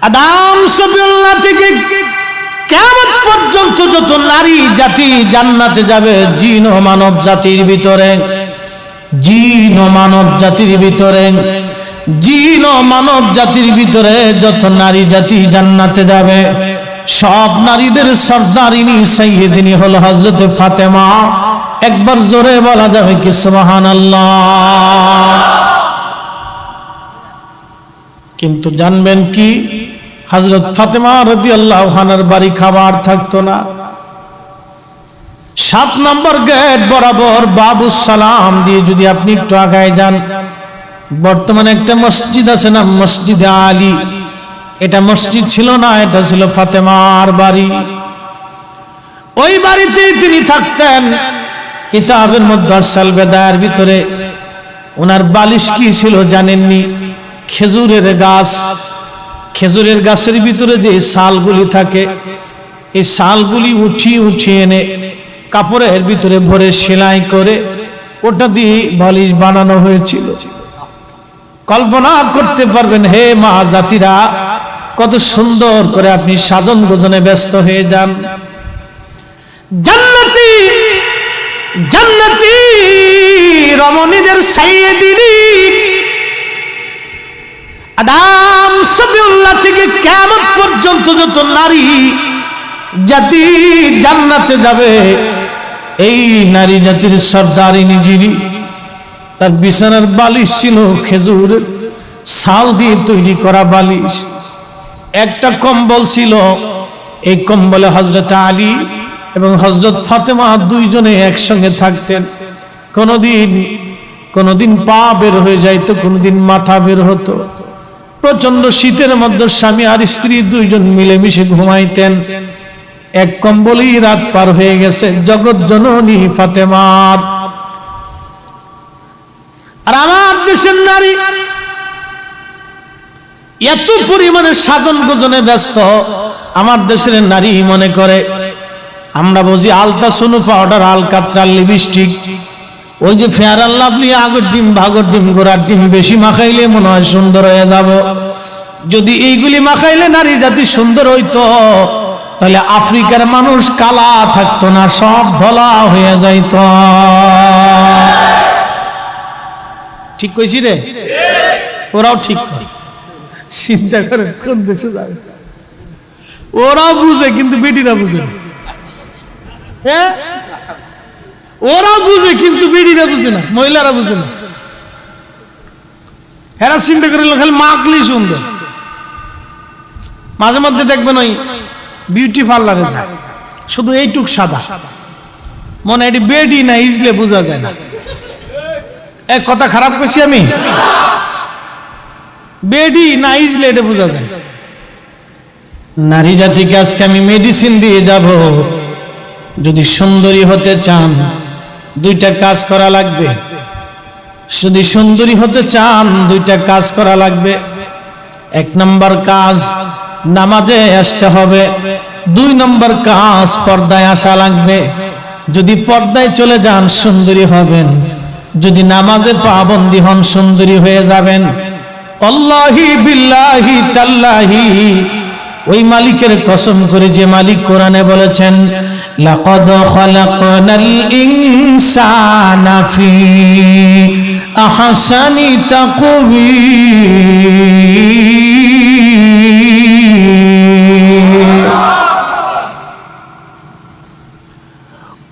আদম সফিউল্লাহ থেকে কিয়ামত পর্যন্ত যত নারী জাতি জান্নাতে যাবে, জিন ও মানব জাতির ভিতরে, জিন ও মানব জাতির ভিতরে, জিন ও মানব জাতির ভিতরে যত নারী জাতি জান্নাতে যাবে, সব নারীদের সরদারিনী সাইয়্যিদিনী হলো হযরত ফাতেমা। একবার জোরে বলা যাবে কি সুবহানাল্লাহ? কিন্তু জানবেন কি, হযরত ফাতেমা রাদিয়াল্লাহু আনহার বাড়ি খাবার থাকতো না। 7 নম্বর গেট বরাবর বাবুস সালাম দিয়ে যদি আপনি একটু আগায় যান, বর্তমানে একটা মসজিদ আছে না, মসজিদে আলী। এটা মসজিদ ছিল না, এটা ছিল ফাতেমার বাড়ি। ওই বাড়িতে তিনি থাকতেন। কিতাবের মধ্যে আরসাল বেদায়ের ভিতরে ওনার বালিশ কি ছিল জানেননি? খেজুরের গাছ। খেজুরের গাছের ভিতরে যে শালগুলি থাকে, এই শালগুলি উঠিয়ে এনে কাপড়ের ভিতরে ভরে সেলাই করে ওটা দিয়ে বালিশ বানানো হয়েছিল। কল্পনা করতে পারবেন হে মা জাতিরা, কত সুন্দর করে আপনি সাধন গোজনে ব্যস্ত হয়ে যান। জান্নাতি জান্নাতি রমণীদের সাইয়্যিদিনী আদম সফিউল্লাহ থেকে কিয়ামত পর্যন্ত যত নারী জাতি জান্নাতে যাবে, এই নারী জাতির সরদারিনী যিনি, তার বিছানার বালিশ ছিল খেজুরের ছাল দিয়ে তৈরি করা বালিশ। একটা কম্বল ছিল, এই কম্বলে হযরত আলী এবং হযরত ফাতেমা দুইজনে একসঙ্গে থাকতেন। কোনদিন পা বের হয়ে যাইতো, কোনদিন মাথা বের হতো। প্রচন্ড শীতের মধ্যে স্বামী আর স্ত্রী দুইজন মিলেমিশে ঘুমাইতেন। এক কম্বলেই রাত পার হয়ে গেছে জগৎ জননী ফাতেমার। আর আমার দেশের নারী এত পরিমাণে সাধন গোজনে ব্যস্ত, আমার দেশের নারী মনে করে আমরা বুঝি আলতা সোনো পাউডার, আলকাত্রার লিপস্টিক, ওই যে ফেয়ার অ্যান্ড লাভলি, আগের ডিম ভাগর ডিম গোড়ার ডিম বেশি মাখাইলে মনে হয় সুন্দর হয়ে যাব। যদি এইগুলি মাখাইলে নারী জাতি সুন্দর হইতো, তাহলে আফ্রিকার মানুষ কালা থাকতো না, সব ধলা হয়ে যাইত। ঠিক কইছি রে? ওরাও ঠিক। চিন্তা করে কোন দেশে যাবে। ওরাও বুঝে কিন্তু বেটিরা বুঝে না। হ্যাঁ, ওরা বুঝে কিন্তু বেটিরা বুঝে না, মহিলারা বুঝে না। হেরা চিন্তা করে খালি মাখলেই সুন্দর। মাঝে মধ্যে দেখবেন ওই বিউটি পার্লারে যায়, শুধু এইটুক সাদা, মনে এটি বেডি না ইজলে বোঝা যায় না। এক কথা খারাপ করছি আমি? বেডি না ইজলে এটা বোঝা যায়। নারী জাতিকে আজকে আমি মেডিসিন দিয়ে যাব। যদি সুন্দরী হতে চান, দুইটা কাজ করা লাগবে। যদি সুন্দরী হতে চান, দুইটা কাজ করা লাগবে। 1 নম্বর কাজ, নামাজে আসতে হবে। 2 নম্বর কাজ, পর্দায় আসা লাগবে। যদি পর্দায় চলে যান, সুন্দরী হবেন। যদি নামাজে পাবন্দী হন, সুন্দরী হয়ে যাবেন। আল্লাহি বিল্লাহি তাল্লাহি, ওই মালিকের কসম করে যে মালিক কোরআনে বলেছেন, লাকাদ খালাকনাল ইনসানা ফি আহসানি তাকওয়িম।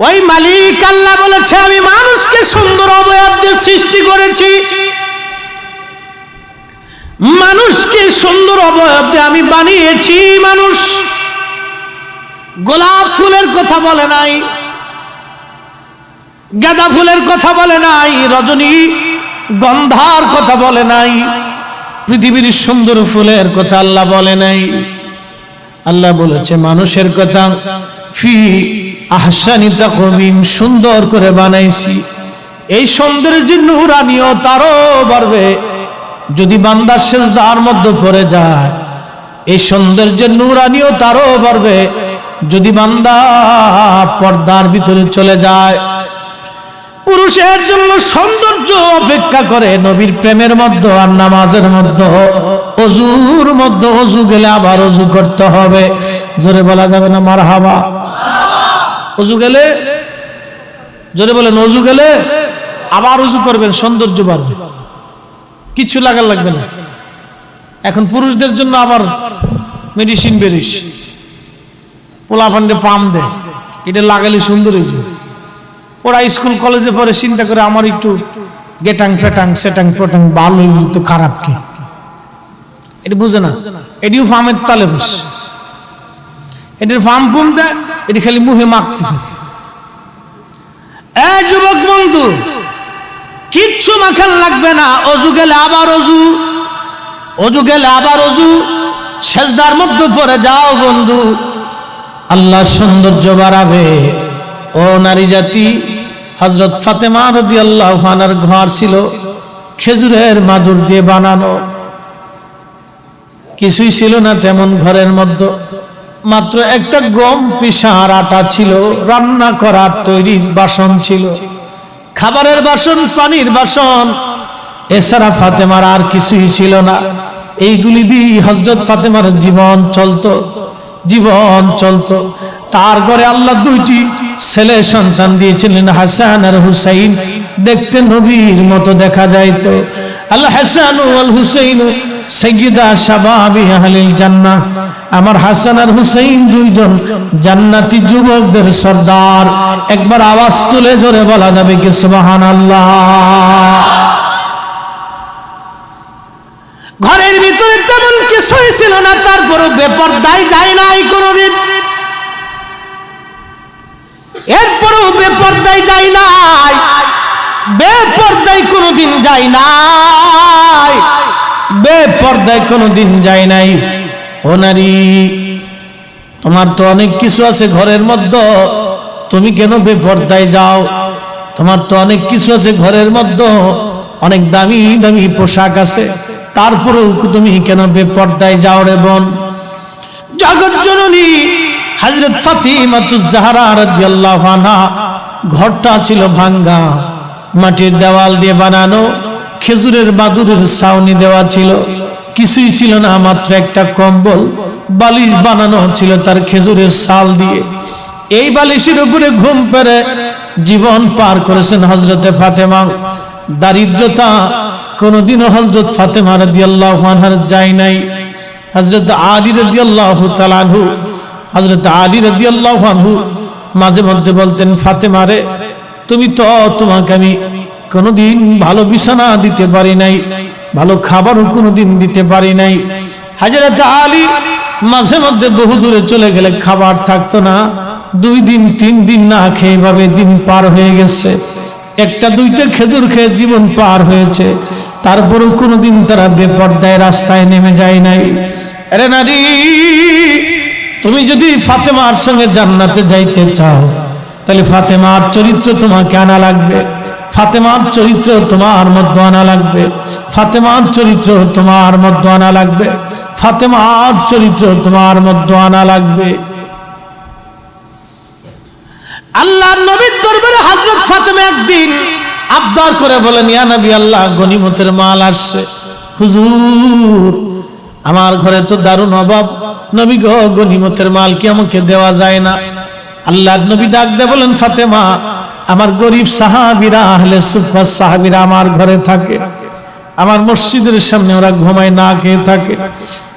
ওই মালিক আল্লাহ বলেছে, আমি মানুষকে সুন্দর অবয়ব দিয়ে সৃষ্টি করেছি। মানুষকে সুন্দর অবয়ব দিয়ে আমি বানিয়েছি। মানুষ গোলাপ ফুলের কথা বলে নাই, গাঁদা ফুলের কথা বলে নাই, রজনী গন্ধার কথা বলে নাই, পৃথিবীর সুন্দর ফুলের কথা আল্লাহ বলে নাই। আল্লাহ বলেছে মানুষের কথা, ফি আহসানি তাকওয়িম, সুন্দর করে বানাইছি। এই সৌন্দর্যের নূরানিও তারও বাড়বে যদি বান্দা সিজদার মধ্যে পড়ে যায়। এই সৌন্দর্যের নূরানিও তারও বাড়বে যদি বান্দা পর্দার ভিতরে চলে যায়। পুরুষের জন্য সৌন্দর্য অপেক্ষা করে নবীর প্রেমের মধ্যে আর নামাজের মধ্যে, ওযুর মধ্যে। ওযু গেলে আবার ওযু করতে হবে, জোরে বলা যাবে না মারহাবা? ওযু গেলে জোরে বলেন, ওযু গেলে আবার ওযু করবেন, সৌন্দর্য বাড়বে, কিছু লাগা লাগবে না। এখন পুরুষদের জন্য আবার মেডিসিন বেরিস, পোলাপান্ডে পাম দেয়, এটা লাগালে সুন্দর হয়েছে। ওরা স্কুল কলেজে পরে চিন্তা করে আমার একটু গেটাং ফেটাং সেটাং ফেটাং ভালো তো খারাপ কি, এটা বুঝে না। এটিও ফার্মের তালে বস, এটির ফার্ম ফুম দেয়, এটি খালি মুখে মাখতে থাকে। এই যুবক বন্ধু, কিচ্ছু মাখান লাগবে না, ওযু গেলে আবার ওযু, ওযু গেলে আবার ওযু, সেজদার মধ্যে পড়ে যাও বন্ধু, আল্লাহ সৌন্দর্য বাড়াবে। ও নারী জাতি, হযরত ফাতেমা রাদিয়াল্লাহু আনহার ঘর ছিল খেজুরের মাদুর দিয়ে বানানো, কিছুই ছিল না তেমন ঘরের মধ্যে, মাত্র একটা গম পিষার আটা ছিল, রান্না করার তৈরির বাসন ছিল, খাবারের বাসন, পানির বাসন, এছাড়া ফাতেমার আর কিছুই ছিল না। এইগুলি দিয়ে হযরত ফাতেমার জীবন চলতো, জীবন চলতো। তার ঘরে আল্লাহ দুইটি ছেলে সন্তান দিয়েছিলেন, হাসান আর হুসাইন। দেখতে নবীর মতো দেখা যাইতো। আল হাসান ওয়াল হুসাইন সাইয়্যিদা শাবাবি আহলিল জান্নাহ। আমার হাসান আর হুসাইন দুইজন জান্নাতি যুবকদের সর্দার। একবার আওয়াজ তুলে জোরে বলা যাবে কি সুবহানাল্লাহ? ঘরের ভিতরে তেমন কিছুই ছিল না, তারপরও বেপরদায় যায় নাই কোনোদিন, এরপরও বেপরদায় যায় নাই, বেপরদায় কোনোদিন যায় নাই, বেপরদায় কোনোদিন যায় নাই। ও নারী, তোমার তো অনেক কিছু আছে ঘরের মধ্যে, তুমি কেন বেপরদায় যাও? তোমার তো অনেক কিছু আছে ঘরের মধ্যে, অনেক দামি দামি পোশাক আছে, তারপরেও তুমি কেন বেপরদায় যাও রে বোন? জগৎ জননী হযরত ফাতিমাতুজ জাহরা রাদিয়াল্লাহু আনহা ঘরটা ছিল ভাঙ্গা, মাটির দেওয়াল দিয়ে বানানো, খেজুরের মাদুরের ছাউনি দেওয়া ছিল, কিছুই ছিল না, মাত্র একটা কম্বল, বালিশ বানানো ছিল তার খেজুরের ছাল দিয়ে। এই বালিশের উপরে ঘুম পেরে জীবন পার করেছেন হযরতে ফাতেমা। দারিদ্রতা কোনদিনও হযরত ফাতেমা রাদিয়াল্লাহু আনহার যায় নাই। হযরত আলী রাদিয়াল্লাহু তাআলা আনহু, হযরত আলী রাদিয়াল্লাহু আনহু মাঝে মধ্যে বলতেন, ফাতেমা রে, তুমি তো, তোমাকে আমি কোনদিন ভালো বিছানা দিতে পারি নাই, ভালো খাবারও কোনদিন দিতে পারি নাই। হযরত আলী মাঝে মধ্যে বহু দূরে চলে গেলে খাবার থাকতো না, 2 দিন 3 দিন না খেয়ে এভাবে দিন পার হয়ে গেছে। একটা দুইটা খেজুর খেয়ে জীবন পার হয়েছে, তারপরেও কোনোদিন তারা বেপরদায় রাস্তায় নেমে যায় নাই। আরে নারী, তুমি যদি ফাতেমার সঙ্গে জান্নাতে যাইতে চাও, তাহলে ফাতেমার চরিত্র তোমাকে আনা লাগবে, ফাতেমার চরিত্র তোমার মধ্যে আনা লাগবে, ফাতেমার চরিত্র তোমার মধ্যে আনা লাগবে, ফাতেমার চরিত্র তোমার মধ্যে আনা লাগবে। আল্লাহর নবীর দরবারে হযরত ফাতেমা একদিন আবদার করে বলেন, ইয়া নবী আল্লাহ, গনিমতের মাল আসছে, হুজুর আমার ঘরে তো দারুণ অভাব, নবী গো, গনিমতের মাল কি আমাকে দেওয়া যায় না? আল্লাহর নবী ডাক দিয়ে বলেন, ফাতেমা, আমার গরিব সাহাবীরা, আহলে সুফফা সাহাবীরা আমার ঘরে থাকে, আমার মসজিদের সামনে ওরা ঘুমায় না খেয়ে থাকে,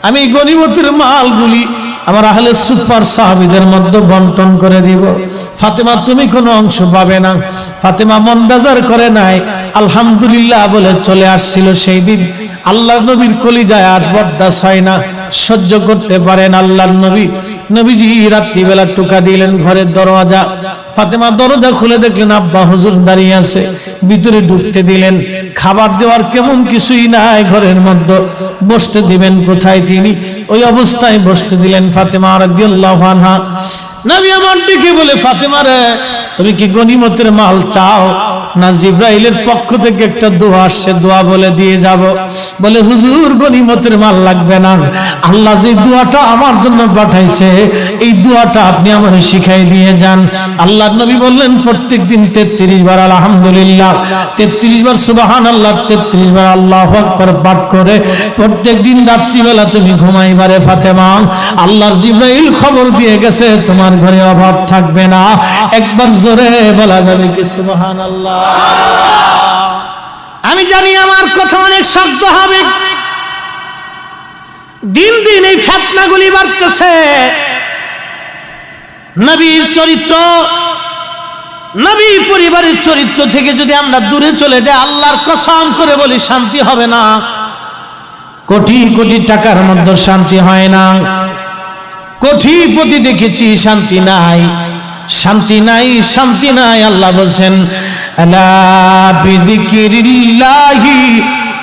আমি গনিমতের মালগুলি আমার আহলে সুফফার সাহাবীদের মধ্যে বন্টন করে দিব। ফাতেমা, তুমি কোনো অংশ পাবে না। ফাতেমা মন বেজার করে নাই, আলহামদুলিল্লাহ বলে চলে আসছিল। সেই দিন আল্লাহর নবীর কলিজায় আজ বরদাস হয় না, সহ্য করতে পারেন আল্লাহর নবী। নবীজি রাত্রিবেলা টোকা দিলেন ঘরের দরজা, ফাতেমা দরজা খুলে দেখলেন আব্বা হুজুর দাঁড়িয়ে আছে, ভিতরে ঢুকতে দিলেন। খাবার দেওয়ার কেমন কিছুই নাই ঘরের মধ্যে, বসতে দিবেন কোথায় তিনি? ওই অবস্থায় বসতে দিলেন ফাতেমা রাদিয়াল্লাহু আনহা। নবী আমার ডেকে বলে, ফাতেমা রে, তুমি কি গনিমতের মাল চাও? না জিবরাইলের পক্ষ থেকে একটা দোয়া আসছে, দোয়া বলে দিয়ে যাব। বলে হুজুর গনিমতের মাল লাগবে না, আল্লাহ যে দোয়াটা আমার জন্য পাঠাইছে এই দোয়াটা আপনি আমাকে শিখাই দিয়ে যান। আল্লাহর নবী বললেন প্রত্যেকদিন 33 বার আলহামদুলিল্লাহ, 33 বার সুবহানাল্লাহ, 33 বার আল্লাহু আকবার পাঠ করে প্রত্যেকদিন রাত্রিবেলা তুমি ঘুমাইবারে ফাতেমা, আল্লাহর জিবরাইল খবর দিয়ে গেছে তোমার ঘরে অভাব থাকবে না। একবার জোরে বলা যাবে কি সুবহানাল্লাহ? আমি জানি আমার কথা অনেক শক্ত হবে, দিন দিন এই ফিতনাগুলি বাড়তেছে। নবীর চরিত্র, নবী পরিবারের চরিত্র থেকে যদি আমরা দূরে চলে যাই, আল্লাহর কসম করে বলি শান্তি হবে না। কোটি কোটি টাকার মধ্যে শান্তি হয় না, কোটিপতি দেখেছি শান্তি নাই, শান্তি নাই, শান্তি নাই। আল্লাহ বলছেন আলা বিযিকিরিল্লাহি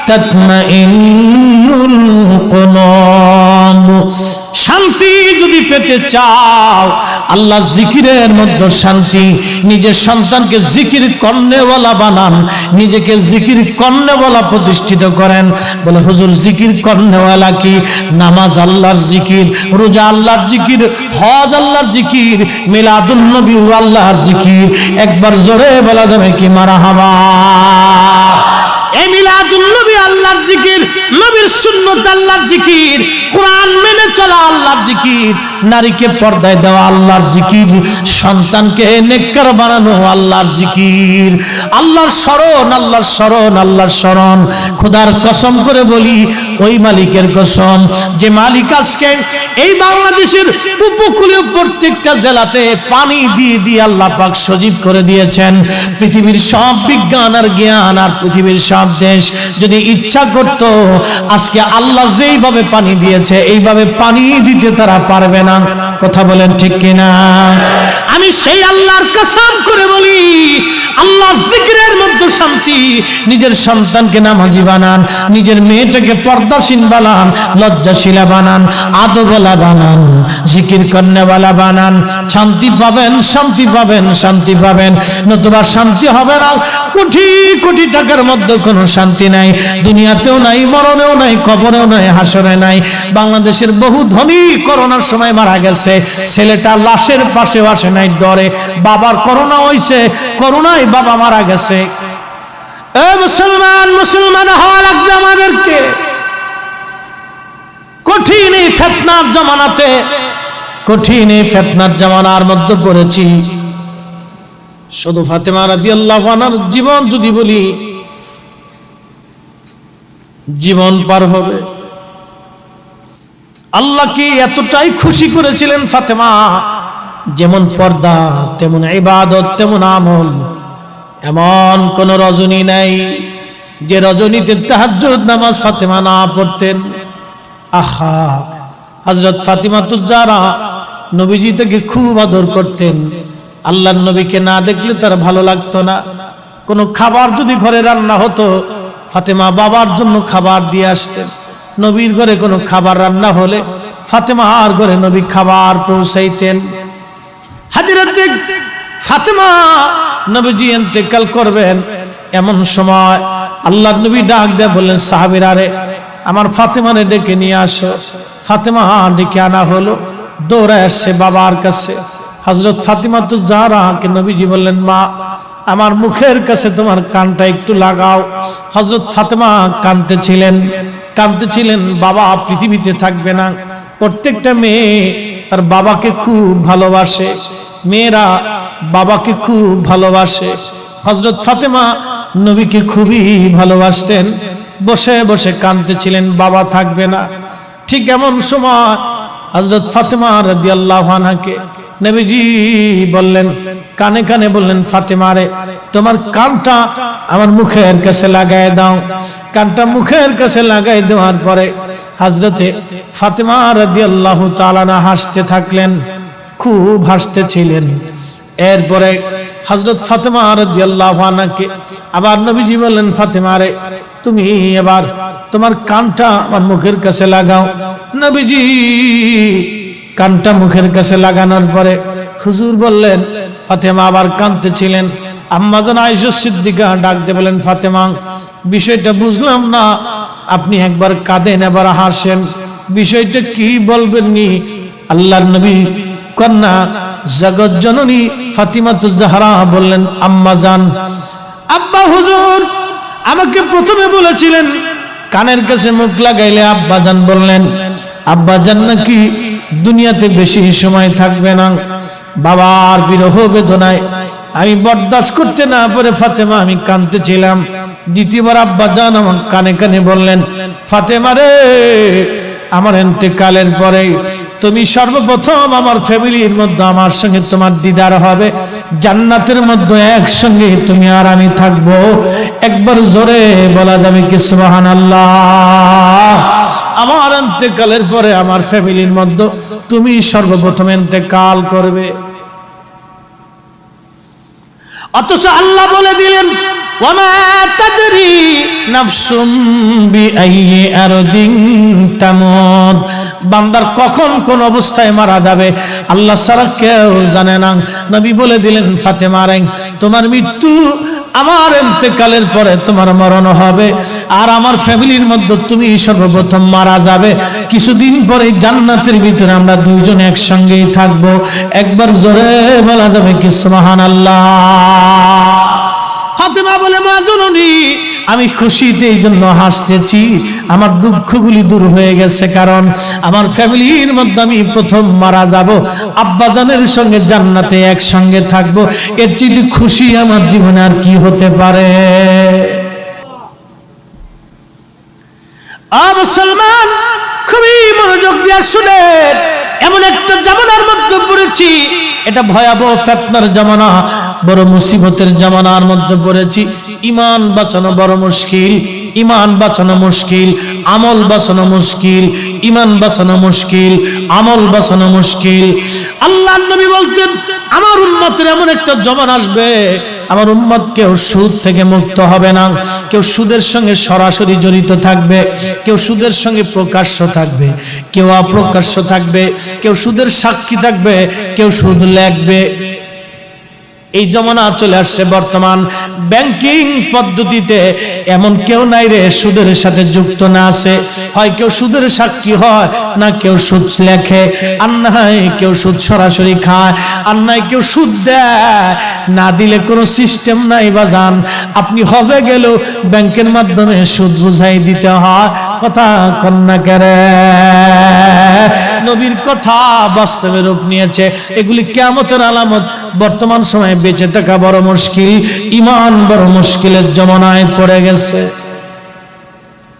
তাতমাইন্নুল কুলুব। শান্তি যদি পেতে চাও আল্লাহ জিকিরের মধ্যে শান্তি। নিজের সন্তানকে জিকির করনেওয়ালা বানান, নিজেকে জিকির করনেওয়ালা প্রতিষ্ঠিত করেন। বলে হুজুর জিকির করনেওয়ালা কি? নামাজ আল্লাহর জিকির, রোজা আল্লাহর জিকির, হজ আল্লাহর জিকির, মিলাদুন নবী আল্লাহর জিকির। একবার জোরে বলা যাবে কি মারহাবা? এই মিলাদুন নবী আল্লাহর জিকির, নবীর সুন্নাত আল্লাহর জিকির, কোরআন মেনে চলা আল্লাহর জিকির, নারীকে পর্দায় দেওয়া আল্লাহর জিকির, সন্তানকে নেককার বানানো আল্লাহর জিকির, আল্লাহর শরণ, আল্লাহর শরণ, আল্লাহর শরণ। খোদার কসম করে বলি, ওই মালিকের কসম যে মালিক আজকে এই বাংলাদেশের উপকূলীয় প্রত্যেকটা জেলাতে পানি দিয়ে দিয়ে আল্লাহ পাক সজীব করে দিয়েছেন। পৃথিবীর সব বিজ্ঞান আর জ্ঞান আর পৃথিবীর সব দেশ যদি ইচ্ছা করত আজকে আল্লাহ যেইভাবে পানি দিয়েছে এইভাবে পানি দিতে তারা পারবে না। কথা বলেন ঠিক কিনা? আমি সেই আল্লাহর কসম করে বলি, আল্লাহ জিকিরের মধ্যে শান্তি। নিজের সন্তানকে নামাজি বানান, নিজের মেয়েটাকে পর্দাশীল বানান, লজ্জাশীলা বানান, আদবওয়ালা বানান, জিকির করনেওয়ালা বানান। শান্তি পাবেন, শান্তি পাবেন, শান্তি পাবেন, নতুবা শান্তি হবে না। কোটি কোটি টাকার মধ্যে কোনো শান্তি নাই, দুনিয়াতেও নাই, মরণেও নাই, কবরেও নাই, হাসরে নাই। বাংলাদেশের বহু ধনী করোনার সময় মারা গেছে, ছেলেটা লাশের পাশে আসে নাই, ডরে। বাবার করোনা হইছে, করোনায় বাবা মারা গেছে। এ মুসলমান, মুসলমান হওয়া লাগবে আমাদেরকে। কঠিন এই ফিতনার জামানাতে, কঠিন এই ফিতনার জামানার মধ্যে পড়েছি। শুধু ফাতেমা রাদিয়াল্লাহু আনহার জীবন যদি বলি, জীবন পার হবে। আল্লাহকে এতটাই খুশি করেছিলেন ফাতেমা, যেমন পর্দা তেমন ইবাদত তেমন আমল। এমন কোন রজনী নাই যে রজনীতে তাহাজ্জুদ নামাজ ফাতেমা না পড়তেন। আহা, হযরত ফাতিমা তুজারা নবীজি থেকে খুব আদর করতেন। আল্লাহর নবীকে না দেখলে তার ভালো লাগতো না। কোনো খাবার যদি ঘরে রান্না হতো, ফাতেমা বাবার জন্য খাবার দিয়ে আসতেন। নবীর ঘরে কোনো খাবার রান্না হলে ফাতেমার ঘরে নবী খাবার পৌঁছাইতেন। হযরত ফাতেমা নবীজি ইন্তেকাল করবেন, এমন সময় আল্লাহর নবী ডাক দিয়ে বললেন, সাহাবীরা রে আমার ফাতেমারে ডেকে নিয়ে আসো। ফাতেমা ডেকে আনা হলো, দৌড়ে আসছে বাবার কাছে। হযরত ফাতিমা তুজারাকে নবীজি বললেন, মা আমার মুখের কাছে তোমার কানটা একটু লাগাও। হযরত ফাতেমা কাঁদতেছিলেন, বাবা পৃথিবীতে থাকবে না। প্রত্যেকটা মেয়ে তার বাবাকে খুব ভালোবাসে, মেয়েরা বাবাকে খুব ভালোবাসে। হযরত ফাতেমা নবীকে খুবই ভালোবাসতেন। বসে বসে কাঁদতেছিলেন, বাবা থাকবে না। ঠিক এমন সময় হযরত ফাতেমা রাদিয়াল্লাহু আনহাকে নবীজি বললেন, কানে কানে বললেন, ফাতেমা রে তোমার কানটা আমার মুখের কাছে লাগায় দাও। কানটা মুখের কাছে লাগাই দেওয়ার পরে হযরতে ফাতেমা রাদিয়াল্লাহু তাআলা হাসতে থাকলেন, খুব হাসতেছিলেন। এরপরে হযরত ফাতেমা রাদিয়াল্লাহু আনহাকে আবার নবীজি বললেন, ফাতেমা রে তুমি এবার তোমার কানটা আমার মুখের কাছে লাগাও। নবীজি কানটা মুখের কাছে লাগানোর পরে হুজুর বললেন, ফাতেমা আবার কাঁদতেছিলেন, আম্মা জান আয়েশা সিদ্দিকা ডাক দিয়ে বলেন, ফাতেমা বিষয়টা বুঝলাম না, আপনি একবার কাঁদেন এবার হাসেন, বিষয়টা কি বলবেন নি? আল্লাহর নবী কন্যা জগৎ জননী ফাতিমাতুজ জাহরা বললেন, আম্মা জান, আব্বা হুজুর আমাকে প্রথমে বলেছিলেন কানের কাছে মুখ লাগাইলে আব্বা জান বললেন, আব্বা জান নাকি দুনিয়াতে বেশি সময় থাকবে না, বাবার বিরহ বেদনায় আমি বরদাস্ত করতে না পারে ফাতেমা আমি কাঁদতেছিলাম। দ্বিতীয়বার আব্বা জান আমার কানে কানে বললেন, ফাতেমা রে, আমার ইন্তেকালের পরে তুমি সর্বপ্রথম আমার ফ্যামিলির মধ্যে আমার সঙ্গে তোমার দিদার হবে, জান্নাতের মধ্যে একসঙ্গে তুমি আর আমি থাকবো। একবার জোরে বলা যাবে কি সুবহানাল্লাহ? আমার ইন্তেকালের পরে আমার ফ্যামিলির মধ্যে তুমি সর্বপ্রথম ইন্তেকাল করবে। অথচ আল্লাহ বলে দিলেন, ওয়ামা তাদরি নাফসুম বিআইয়ি আরদিন তামুত, বান্দার কখন কোন অবস্থায় মারা যাবে আল্লাহ ছাড়া কেউ জানে না। নবী বলে দিলেন, ফাতেমা রে, তোমার মৃত্যু আমার ইন্তেকালের পরে তোমার মরণ হবে, আর আমার ফ্যামিলির মধ্যে তুমি সর্বপ্রথম মারা যাবে। কিছুদিন পরে জান্নাতের ভিতরে আমরা দুইজন একসঙ্গেই থাকবো। একবার জোরে বলা যাবে কি সুবহানাল্লাহ? ফাতেমা বলে, মা জননী আমি খুশিতে এই জন্য হাসতেছি, আমার দুঃখগুলি দূর হয়ে গেছে, কারণ আমার ফ্যামিলির মধ্যে আমি প্রথম মারা যাব, আব্বাজানের সঙ্গে জান্নাতে একসঙ্গে থাকবো। এর চেয়ে খুশি আমার জীবনে আর কি হতে পারে? মুসলমান খুবই মনোযোগ দিয়ে শুনেন, এমন একটা জামানার মধ্যে পড়েছি, এটা ভয়াবহ ফিতনার জামানা, বড় মুসিবতের জামানার মধ্যে পড়েছি। ঈমান বাঁচানো বড় মুশকিল, ঈমান বাঁচানো মুশকিল, আমল বাঁচানো মুশকিল, ঈমান বাঁচানো মুশকিল, আমল বাঁচানো মুশকিল। আল্লাহর নবী বলতেন, আমার উম্মতের এমন একটা জামানা আসবে, আমার উম্মত কেউ সুদ থেকে মুক্ত হবে না, কেউ সুদের সঙ্গে সরাসরি জড়িত থাকবে, কেউ সুদের সঙ্গে প্রকাশ্য থাকবে, কেউ অপ্রকাশ্য থাকবে, কেউ সুদের সাক্ষী থাকবে, কেউ সুদ লেখবে। এই জমানা চলে আসছে বর্তমান। ব্যাংকিং পদ্ধতিতে এমন কেউ নাই রে সুদের সাথে যুক্ত না আছে, হয় কেউ সুদের সাক্ষী হয়, না কেউ সুদ লেখে, আর না হয় কেউ সুদ সরাসরি খায়, আর নাই কেউ সুদ দেয়। না দিলে কোনো সিস্টেম নাই বাজান। আপনি হজে গেল ব্যাংকের মাধ্যমে সুদ বুঝাই দিতে হয়। কথা কন্যা কেরে, নবীর কথা বাস্তবে রূপ নিয়েছে। এগুলি কিয়ামতের আলামত। বর্তমান সময়ে বেঁচে থাকা বড় মুশকিল, ঈমান বড় মুশকিলের জমানায় পড়ে গেছে,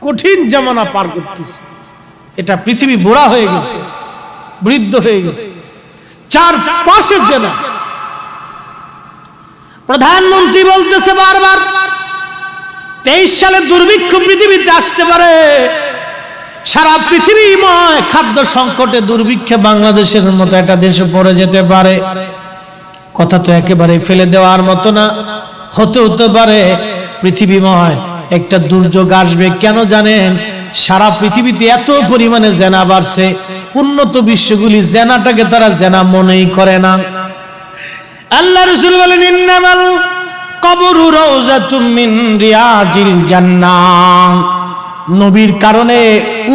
কঠিন জামানা পার করতেছে। এটা পৃথিবী বুড়া হয়ে গেছে, বৃদ্ধ হয়ে গেছে, চার পাশে জেনা। প্রধানমন্ত্রী বলতেছে বারবার 23 সালে দুর্ভিক্ষ পৃথিবীতে আসতে পারে, সারা পৃথিবীময় খাদ্য সংকটে দুর্ভিক্ষে বাংলাদেশের মতো একটা দেশে পড়ে যেতে পারে। কথা তো একেবারে ফেলে দেওয়ার মতো না, হতে পারে পৃথিবীময় একটা দুর্যোগ আসবে। কেন জানেন? সারা পৃথিবীতে এত পরিমাণে জেনা বাড়ছে, উন্নত বিশ্বগুলি জেনাটাকে তারা জেনা মনেই করে না। আল্লাহ রাসূল বলেন, ইন্নামাল কবরু রাউযাতুম মিন রিয়াজিল জান্নাহ। নবীর কারণে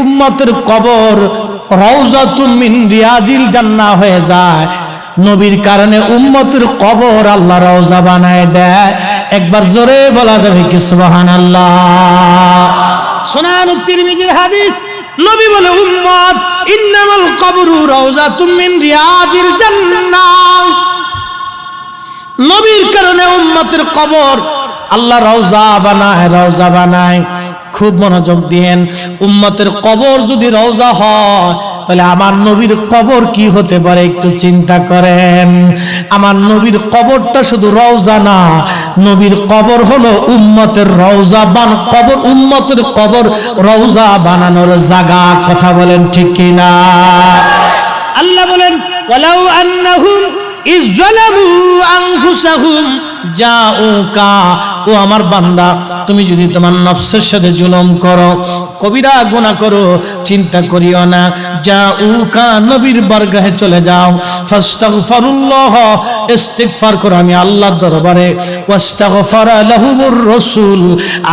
উম্মতের কবর রাউযাতুম মিন রিয়াজিল জান্নাহ হয়ে যায়। নবীর কারণে উম্মতের কবর আল্লাহ রওজা বানায় দেয়। একবার জোরে বলা যাবে কি সুবহানাল্লাহ? সুনান তিরমিজির হাদিস, নবী বলে, উম্মত ইন্নামাল কবরু রাউযাতুম মিন রিয়াজিল জান্নাহ। নবীর কারণে উম্মতের কবর আল্লাহ রওজা বানায়, রওজা বানায়। খুব মনোযোগ দিয়েন, উম্মতের কবর যদি রওজা হয় তাহলে আমার নবীর কবর কি হতে পারে একটু চিন্তা করেন। আমার নবীর কবরটা শুধু রওজা না, নবীর কবর হলো উম্মতের রওজা কবর, উম্মতের কবর রওজা বানানোর জায়গা। কথা বলেন ঠিক কি না? আল্লাহ বলেন, ওয়ালাউ আন্নাহুম ইয যালামু আনফুসাহুম জাউকা, ও আমার বান্দা তুমি যদি তোমার নফসের সাথে জুলুম করো, কবিরা গুনাহ করো, চিন্তা করিও না, জাউকা নবীর বারগাহে চলে যাও, ফাস্তাগফিরুল্লাহ, ইস্তিগফার করো আমি আল্লাহর দরবারে, ওয়াস্তাগফারা লাহুমুর রাসূল,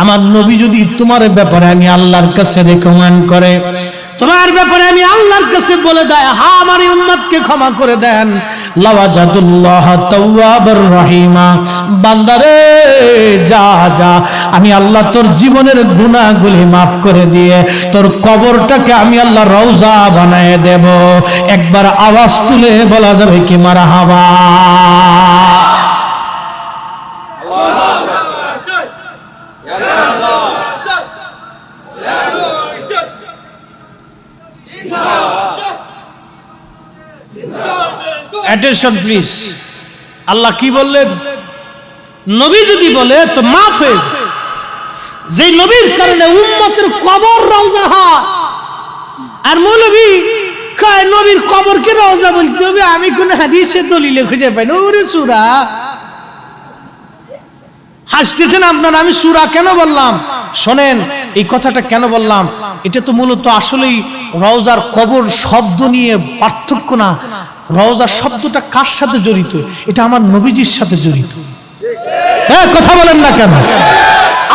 আমার নবী যদি তোমার ব্যাপারে আমি আল্লাহর কাছে রেকমেন্ড করে, তোমার ব্যাপারে আমি আল্লাহর কাছে বলে দেয়, হ্যাঁ আমার এই উম্মতকে ক্ষমা করে দেন, লাওয়াজাদুল্লাহ তাওয়াবুর রহিমা, বান্দারে যা যা, আমি আল্লাহ তোর জীবনের গুনাহগুলি মাফ করে দিয়ে তোর কবরটাকে আমি আল্লাহ রওজা বানায় দেব। একবার আওয়াজ তুলে বলা যাবে কি মারহাবা? Attention please. আল্লাহ কি বললেন? নবী যদি বলে তো মাফ হয়ে যায়। যে নবীর কারণে উম্মতের কবর রওজা হয়, আর মৌলভী কয় নবীর কবরকে রওজা বলতে হবে, আমি কোন হাদিসে দলিলে খুঁজে পাই না। ওরে সূরা, হাসতেছেন আপনারা। আমি সূরা কেন বললাম শোনেন, এই কথাটা কেন বললাম, এটা তো মূলত আসলেই রওজার কবর শব্দ নিয়ে পার্থক্য না। রওজা শব্দটা কার সাথে জড়িত? এটা আমার নবীজির সাথে জড়িত। হ্যাঁ, কথা বলেন না কেন?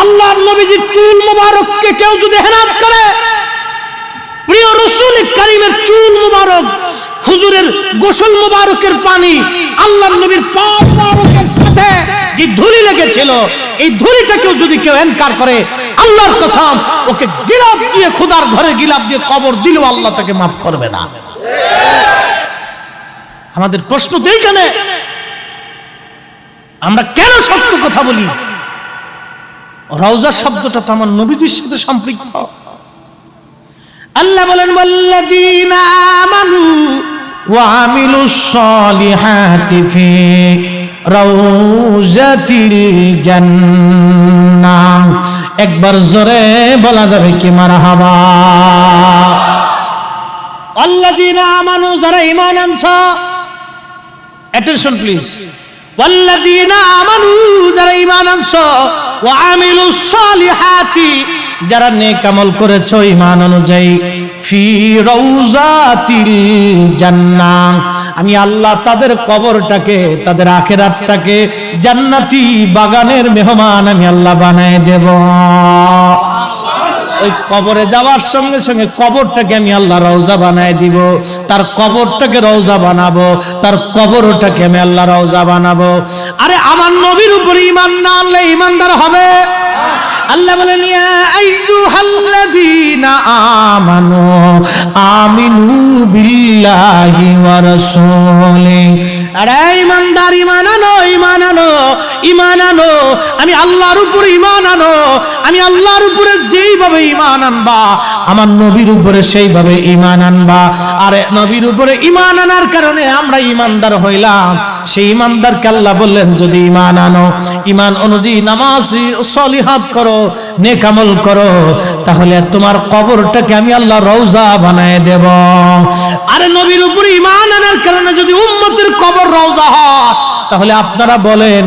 আল্লাহর নবীজির চুল মুবারককে কেউ যদি হেনাত করে, প্রিয় রাসূল কারীমের চুল মুবারক, হুজুরের গোসল মুবারকের পানি, আল্লাহর নবীর পা মুবারকের সাথে যে ধুলি লেগেছিল, এই ধুলিটাকেও যদি কেউ ইনকার করে, আল্লাহর কসম, ওকে গিলাফ দিয়ে, খোদার ঘরে গিলাফ দিয়ে কবর দিলেও আল্লাহ তাকে মাফ করবে না। আমাদের প্রশ্ন তো এইখানে, আমরা কেন সত্য কথা বলি? রওজা শব্দটা তো আমার নবীজির সাথে সম্পৃক্ত। আল্লাহ বলেন, ওয়াল্লাযীনা আমানু ওয়া আমিলুস সালিহাতি ফি রাউজাতিল জান্নাহ। একবার জোরে বলা যাবে কি মারহাবা? আল্লাযীনা আমানু, যারা ঈমান আনছো, অ্যাটেনশন প্লিজ, ওয়াল্লাযীনা আমানু, যারা ঈমান আনছো, ওয়া আমিলুস সালিহাতি, যারা নেক আমল করেছো ঈমান অনুযায়ী, ফি রাউজাতিল জান্নাহ, আমি আল্লাহ তাদের কবরটাকে, তাদের আখিরাতটাকে জান্নাতি বাগানের মেহমান আমি আল্লাহ বানায় দেব। ওই কবরে যাওয়ার সঙ্গে সঙ্গে কবরটাকে আমি আল্লাহ রওজা বানায় দিব, তার কবরটাকে রওজা বানাবো, তার কবরটাকে আমি আল্লাহ রওজা বানাবো। আরে আমার নবীর উপর ঈমান না আনলে ঈমানদার হবে? আল্লাহ বলেন, ইয়া আইয়ুহাল্লাযীনা আমানু আমিনু বিল্লাহি ওয়া রাসূলিহি, আরে ঈমানদার ঈমান আনো, ঈমান আনো, ঈমান আনো, আমি আল্লাহর উপর ঈমান আনো, আমি আল্লাহর উপরে যেইভাবে ঈমান আনবা, আমার নবীর উপরে সেইভাবে ঈমান আনবা। আরে নবীর উপরে ঈমান আনার কারণে আমরা ঈমানদার হইলাম। সেই ঈমানদারকে আল্লাহ বললেন, যদি ঈমান আনো, ঈমান অনুযায়ী নামাজ সলিহাত করো, নেক আমল করো, তাহলে তোমার কবরটাকে আমি আল্লাহ রওজা বানায় দেব। আরে নবীর উপরে ঈমান আনার কারণে যদি উম্মতের কবর রওজা হয়, তাহলে আপনারা বলেন,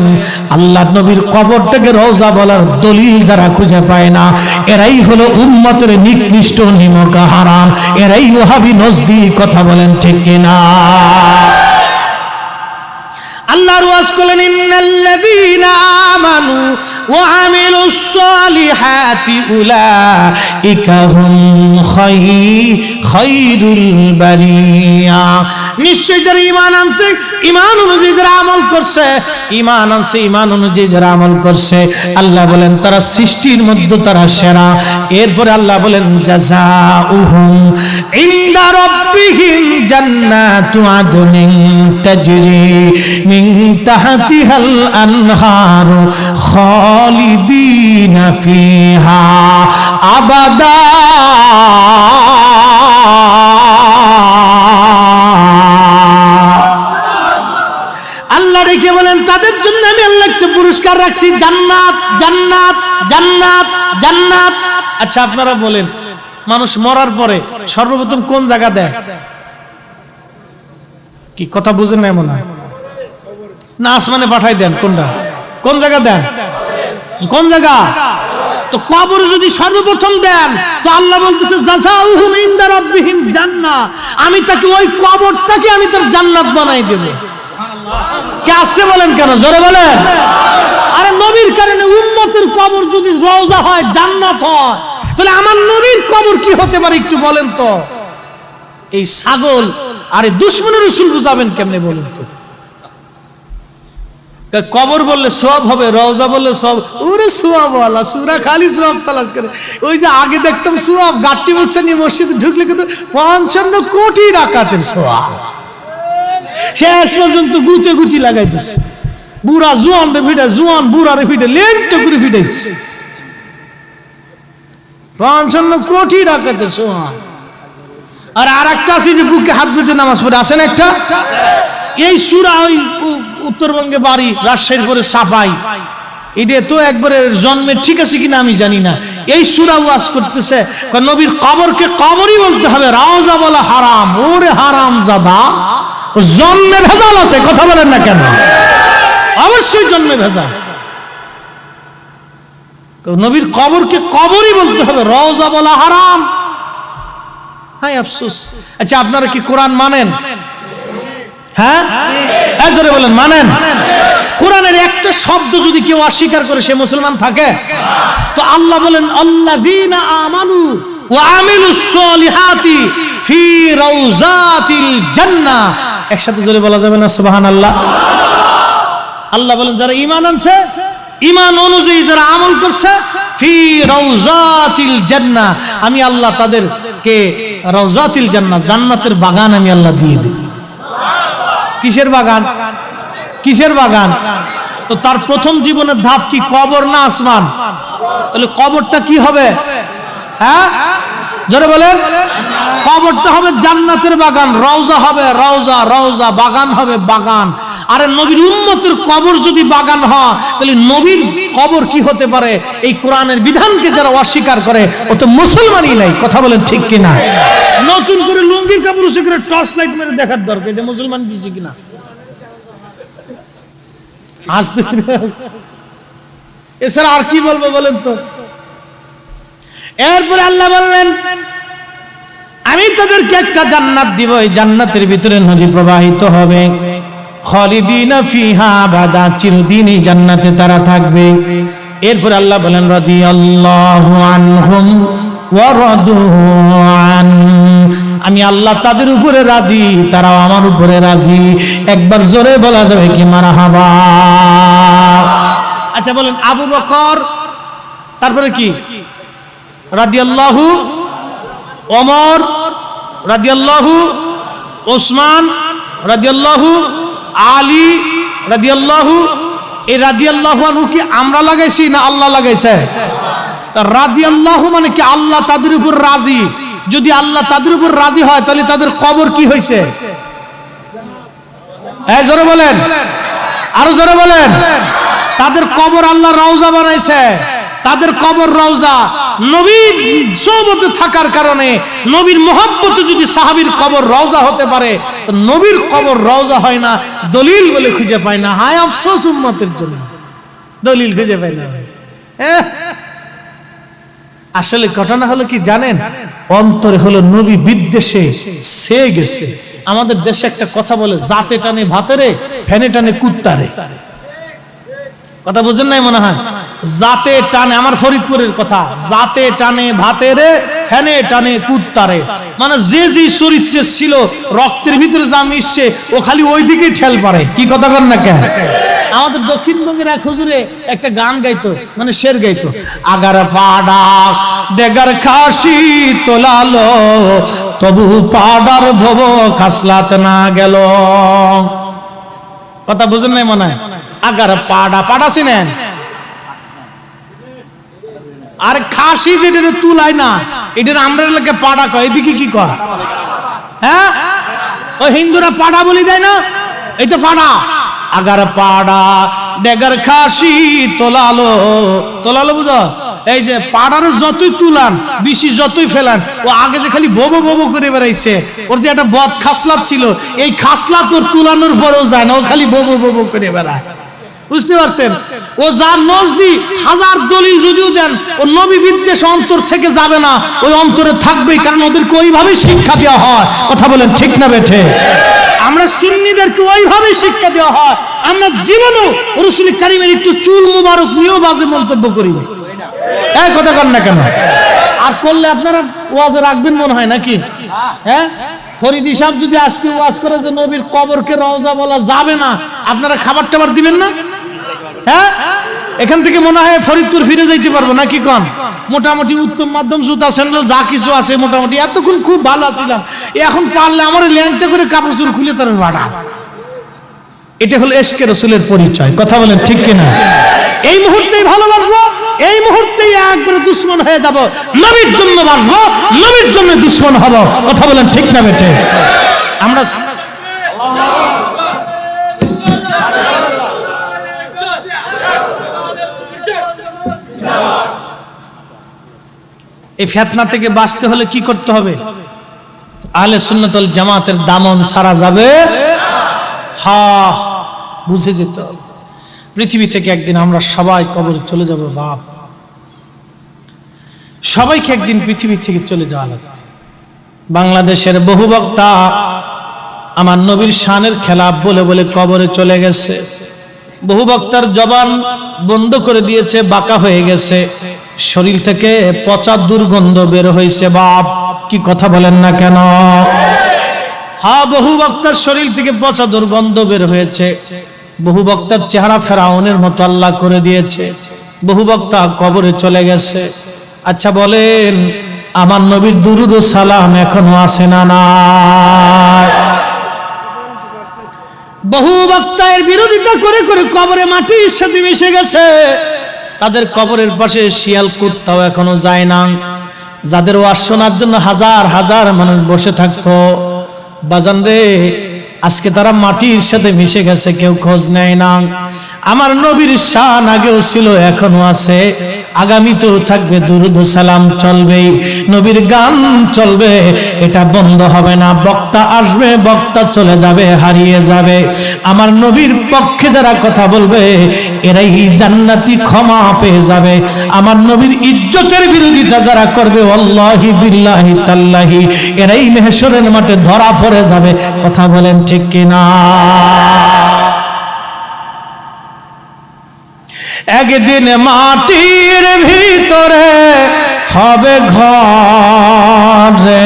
আল্লাহ নবীর কবরটাকে রওজা বলার দলিল যারা খুঁজে পায় না, এরাই হলো উম্মতের নিকৃষ্ট, নিমক, হারাম, এরাই ওয়াহাবি নজদি। কথা বলেন ঠিক কিনা? আল্লাহর ওয়াজ করলেন, ইন্নাল্লাযীনা আমানু ওয়া আমিলুস সালিহাতি উলাইকা হুম খায়রুল বারিয়া। নিশ্চয় যারা ঈমান আনছে, ঈমান অনুযায়ী যারা আমল করছে, ঈমান আনছে, ঈমান অনুযায়ী যারা আমল করছে, আল্লাহ বলেন তারা সৃষ্টির মধ্যে তারা সেরা। এরপরে আল্লাহ বলেন, জাযাউহুম ইনদা রাব্বিহিম জান্নাতু আদনিন তাজরি মিন তাহতিহাল আনহারু খালিদিনা ফিহা আবাদা। আল্লাহ রেখে বলেন, তাদের জন্য আমি আল্লাহ একটা পুরস্কার রাখছি, জান্নাত, জান্নাত, জান্নাত, জান্নাত। আচ্ছা আপনারা বলেন, মানুষ মরার পরে সর্বপ্রথম কোন জায়গা দেয়? কি কথা বুঝেন না এমন না আসমানে পাঠাই দেন? কোনটা, কোন জায়গা দেন? কোন জায়গা? তো কবর যদি সর্বপ্রথম দেন তো আল্লাহ বলতেছে জাযাউহুম ইনদা রাব্বিহিম জান্নাহ, আমি তাকে ওই কবরটাকে আমি তার জান্নাত বানাই দেব। কে আসতে বলেন কেন, জোরে বলেন। আরে নবীর কারণে উম্মতের কবর যদি রওজা হয়, জান্নাত হয়, তাহলে আমার নবীর কবর কি হতে পারে একটু বলেন তো। এই ছাগল আরে দুশমনের রাসূল বুঝাবেন কেমনে বলেন তো। কবর বললে সওয়াব হবে, রওজা বললে সওয়াব, ওরে সওয়াব ওয়ালা সূরা খালি সওয়াব তালাশ করে। ওই যে আগে দেখতাম সওয়াব গাট্টি বচ্চা নিয়ে মসজিদে ঢুকলে কিন্তু 55 কোটি রাকাতের সওয়াব, শেষ পর্যন্ত গুতে গুতি লাগাই দিছে। বুড়া জোয়ান রে ভিড়ে, জোয়ান বুড়া রে ভিড়ে লেন্ট করে ভিড়াইছে। 55 কোটি রাকাতের সওয়াব। আর আরেকটা আছে যে বুকে হাত বেঁধে নামাজ পড়ে, আসেন একটা এই সূরা, ওই উত্তরবঙ্গে বাড়ি, রাজশাহীর পরে সাপাই, এটা তো একবারে জন্মে ঠিক আছে কিনা আমি জানি না। এই সূরা ওয়াজ করতেছে নবীর কবরকে কবরই বলতে হবে, রওজা বলা হারাম। ওরে হারাম জাদা, জন্মে ভেজাল আছে, কথা বলেন না কেন? অবশ্যই জন্মে ভেজাল। নবীর কবরকে কবরই বলতে হবে, রওজা বলা হারাম। হায় আফসোস। আচ্ছা আপনারা কি কোরআন মানেন? হ্যাঁ, জোরে বলেন মানেন? কোরআনের একটা শব্দ যদি কেউ অস্বীকার করে সে মুসলমান থাকে? তো আল্লাহ বলেন আল্লাযীনা আমানু ওয়া আমিলুস সলিহাতি ফি রাউজাতিল জান্নাহ। একসাথে জোরে বলা যাবে না সুবহানাল্লাহ? আল্লাহ বলেন যারা ঈমান আনছে, ঈমান অনুযায়ী যারা আমল করছে, ফি রাউজাতিল জান্নাহ, আমি আল্লাহ তাদেরকে রাউজাতিল জান্নাহ, জান্নাতের বাগান আমি আল্লাহ দিয়ে দেব। কিসের বাগান? কিসের বাগান? তো তার প্রথম জীবনের ধাপ কি, কবর না আসমান? তাহলে কবরটা কি হবে? হ্যাঁ জোরে বলেন। কবরটা হবে জান্নাতের বাগান, রওজা হবে রওজা, রওজা বাগান হবে বাগান। আরে নবীর উম্মতের কবর যদি বাগান হয় তাহলে নবীর কবর কি হতে পারে? এই কোরআনের বিধানকে যারা অস্বীকার করে ও তো মুসলমানই নাই, কথা বলেন ঠিক কিনা? নতুন করে লুঙ্গি কাপড় উঠে করে টর্চ লাইট মেরে দেখার দরকার এটা মুসলমান দিচ্ছে কিনা। আসতেছি এছাড়া আর কি বলবো বলেন তো? এরপরে আল্লাহ বললেন আমি তাদেরকে একটা জান্নাত দিব, এই জান্নাতের ভিতরে নদী প্রবাহিত হবে, খালিদিনা ফিহা আবাদা, চিরদিন এই জান্নাতে তারা থাকবে। এরপরে আল্লাহ বলেন রাদিয়াল্লাহু আনহুম ওয়া রাদু আন, আমি আল্লাহ তাদের উপরে রাজি, তারাও আমার উপরে রাজি। একবার জোরে বলা যাবে কি মারহাবা? আচ্ছা বলেন আবু বকর, তারপরে কি রাদিয়াল্লাহু, ওমর রাদিয়াল্লাহু, ওসমান রাদিয়াল্লাহু, আলী রাদিয়াল্লাহু। এই রাদিয়াল্লাহু আনহু কি আমরা লাগাইছি না আল্লাহ লাগাইছে? রাদিয়াল্লাহু মানে কি আল্লাহ তাদের উপর রাজি। যদি আল্লাহ তাদের উপর রাজি হয় তাহলে তাদের কবর কি হয়েছে? এই জোরে বলেন, আরো জোরে বলেন। তাদের কবর আল্লাহ রওজা বানাইছে, তাদের কবর রওজা। নবীর সোহবতে থাকার কারণে, নবীর মহব্বতে যদি সাহাবীর কবর রওজা হতে পারে, তো নবীর কবর রওজা হয় না, দলিল বলে খুঁজে পায় না। হায় আফসোস উম্মতের জন্য, দলিল খুঁজে পায় না। আসলে ঘটনা হলো কি জানেন? অন্তরে হলো নবী বিদ্বেষে সে গেছে। আমাদের দেশে একটা কথা বলে, জাতে টানে ভাতেরে, ফ্যানে টানে কুত্তারে। কথা বুঝেন নাই মনে হয়? জাতে টানে, আমার ফরিদপুরের কথা, জাতে টানে ভাতেরে, ফ্যানে টানে কুত্তারে। মানে যে যে চরিত্রে ছিল, রক্তের ভিতরে যা মিশছে ও খালি ওই দিকেই ঠেল পারে। কি কথা কর না কেন? আমাদের দক্ষিণবঙ্গের এক হুজুরে একটা গান গাইতো, মানে শের গাইতো, আগার পাড়া দেগার খাসি তোলালো, তবু পাড়ার ভব খাসলাত না গেল। কথা বুঝেন নাই মনে হয়? আগার পাড়া, পাড়া চিনেন? আর খাসি যেটা তুলায় না, এটা আমরা এলাকায় পাড়া কয়, এদিকে কি কয়? হ্যাঁ, ওই হিন্দুরা পাড়া বলি দেয় না, এই তো পাড়া। আগার পাড়া ডেগার খাসি তোলালো, তোলালো বুঝো? এই যে পাড়ার যতই তুলান, বেশি যতই ফেলান, ও আগে যে খালি বোবো বোবো করে বেড়াইছে, ওর যে একটা বদ খাসলাত ছিল, এই খাসলাত ওর তুলানোর পরেও যায় না, ও খালি বোবো বোবো করে বেড়ায়। বুঝতে পারছেন? ও যার নজদি হাজার দলিল যদিও দেন, ও নবী বিদ্বেষ অন্তর থেকে যাবে না, ওই অন্তরে থাকবেই, কারণ ওদেরকে ওইভাবে শিক্ষা দেওয়া হয়। কথা বলেন ঠিক না বেঠে? আমরা সুন্নিদেরকে ওইভাবে শিক্ষা দেওয়া হয়। আমরা জীবনেও রাসূল কারীমের একটু চুল মুবারক নিয়েও বাজে মন্তব্য করি না। এই কথা কর না কেন? আর করলে আপনারা ওয়াজে রাখবেন মনে হয় নাকি? হ্যাঁ, ফরিদি সাহেব যদি আজকে ওয়াজ করে যে নবীর কবরকে রওজা বলা যাবে না, আপনারা খাবার টাবার দিবেন না? হ্যাঁ, এখান থেকে মনে হয় ফরিদপুর ফিরে যাইতে পারবো নাকি? কম মোটামুটি উত্তম মাধ্যম জুতা স্যান্ডেল যা কিছু আছে মোটামুটি, এতক্ষণ খুব ভালো ছিলাম, এখন পারলে আমার ল্যাংটা করে কাপড় চোপড় খুলে তার বাড়া। এটা হলো ইশকে রাসূলের পরিচয়। কথা বলেন ঠিক কিনা? এই মুহূর্তেই ভালোবাসবো, এই মুহূর্তেই একবারে দুশমন হয়ে যাব। নবীর জন্য বাঁচবো, নবীর জন্য দুশমন হব। কথা বলেন ঠিক না বেটে? আমরা এই ফিতনা থেকে বাঁচতে হলে কি করতে হবে? আহলে সুন্নাত ওয়াল জামাতের দামন সারা যাবে। হ্যাঁ, বুঝে যেতে হবে। পৃথিবী থেকে একদিন আমরা সবাই কবরে চলে যাব বাপ, সবাইকে একদিন পৃথিবী থেকে চলে যাওয়া লাগবে। বাংলাদেশের বহু বক্তা আমার নবীর শানের খেলাফ বলে বলে কবরে চলে গেছে। বহু বক্তার জবান বন্ধ করে দিয়েছে, বাঁকা হয়ে গেছে, শরীর থেকে পচা দুর্গন্ধ বের হয়েছে। বাপ, কি কথা বলেন না কেন? হ্যাঁ, বহু বক্তার শরীর থেকে পচা দুর্গন্ধ বের হয়েছে। বহু বক্তার চেহারা ফেরাউনের মতো আল্লাহ করে দিয়েছে। বহু বক্তা কবরে চলে গেছে। আচ্ছা বলেন, আমার নবীর দুরুদ ও সালাম এখনো আছে না? না। বহু বক্তা এর বিরোধিতা করে করে কবরে মাটির সাথে মিশে গেছে। তাদের কবরের পাশে শিয়াল কুত্তাও এখনো যায় না। যাদের ওয়াজ শোনার জন্য হাজার হাজার মানুষ বসে থাকতো, বাজান রে, আজকে তারা মাটির সাথে মিশে গেছে, কেউ খোঁজ নেয় না। আমার নবীর শান আগেও ছিল, এখনো আছে, আগামীতেও থাকবে। দুরুদ সালাম চলবেই, নবীর গান চলবে, এটা বন্ধ হবে না। বক্তা আসবে, বক্তা চলে যাবে, হারিয়ে যাবে। আমার নবীর পক্ষে যারা কথা বলবে এরাই জান্নাতি ক্ষমা পেয়ে যাবে। আমার নবীর ইজ্জতের বিরোধিতা যারা করবে, আল্লাহি বিল্লাহি তাল্লাহি, এরাই মাহশরের মাঠে ধরা পড়ে যাবে। কথা বলেন ঠিক কিনা? একদিন মাটির ভিতরে হবে ঘর রে,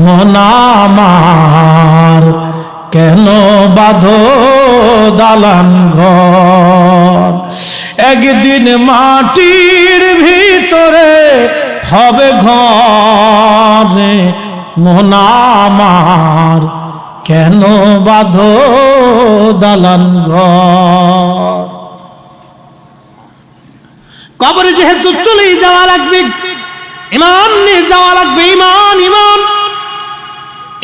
মন আমার কেন বাঁধো দালান ঘর। একদিন মাটির ভিতরে হবে ঘর রে, মন আমার কেন বাঁধো দালান ঘর। কবরে যেহেতু চলেই যাওয়া লাগবে, ঈমান নিয়ে যাওয়া লাগবে। ঈমান ঈমান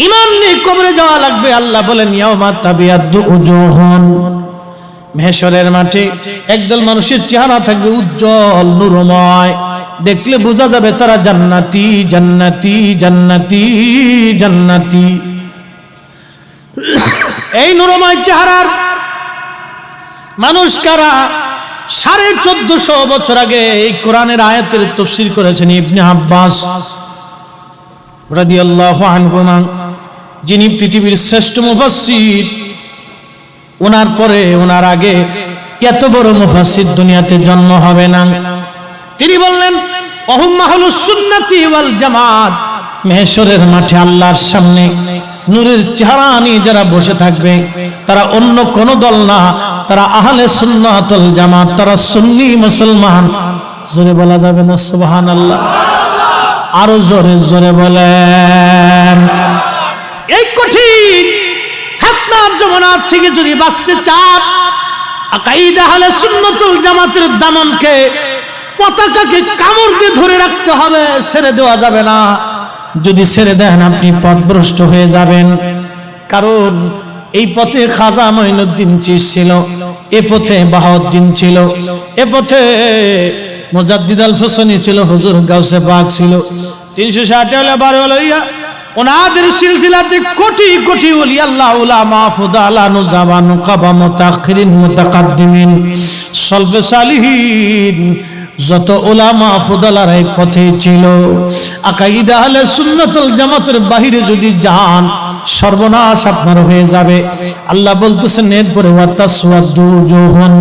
ঈমান নিয়ে কবরে যাওয়া লাগবে। আল্লাহ বলেন, ইয়াউমা তাবিয়াদ্দু উজুহুন, মাহশরের মাঠে একদল মানুষের চেহারা থাকবে উজ্জ্বল নূরময়, দেখলে বোঝা যাবে তারা জান্নাতি জান্নাতি জান্নাতি জান্নাতি। এই নূরময় চেহারার মানুষ কারা? 1450 বছর আগে এই কোরআনের আয়াতের তাফসীর করেছেন ইবনে আব্বাস রাদিয়াল্লাহু আনহুমা, যিনি পৃথিবীর শ্রেষ্ঠ মুফাসসির। ওনার পরে, ওনার আগে এত বড় মুফাসসির দুনিয়াতে জন্ম হবে না। তিনি বললেন, ওহুম আহলুস সুন্নাতি ওয়াল জামাত, মাহশরের মাঠে আল্লাহর সামনে নূরের চেহারা নিয়ে যারা বসে থাকবে তারা অন্য কোন দল না, তারা আহলে সুন্নাত ওয়াল জামাত, তারা সুন্নি মুসলমান। জোরে বলা যাবে না সুবহানাল্লাহ? আরো জোরে জোরে বলেন। এই কঠিন ফিতনার জমানা থেকে যদি বাঁচতে চান, আকাইদা আহলে সুন্নাত ওয়াল জামাতের দামনকে, পতাকাকে কামড় দিয়ে ধরে রাখতে হবে, ছেড়ে দেওয়া যাবে না। যদি ছেড়ে দেন আপনি পথভ্রষ্ট হয়ে যাবেন। কারণ এই পথে খাজা মঈনুদ্দিন চিশ ছিল, এ পথে বাহাউদ্দিন ছিল, এ পথে মুজাদ্দিদ আল হোসেনি ছিল, হুজুর গাউসে পাক ছিল। 360 হলে 12 হলো ইয়া ওনাদের সিলসিলাতে কোটি কোটি ওলি আল্লাহ উলামা ফুদালা নুজাবা নুকাবা মুতাখিরিন মুতাকাদ্দিমিন সালফে সালিহিন যত উলামা ফুদালার এই পথে ছিল। আকাইদা আহলে সুন্নাতুল জামাতের বাহিরে যদি যান সর্বনাশ আপনার হয়ে যাবে। আল্লাহ বলতেছেন এরপরে ওয়াতাসওয়াদু জুহুন,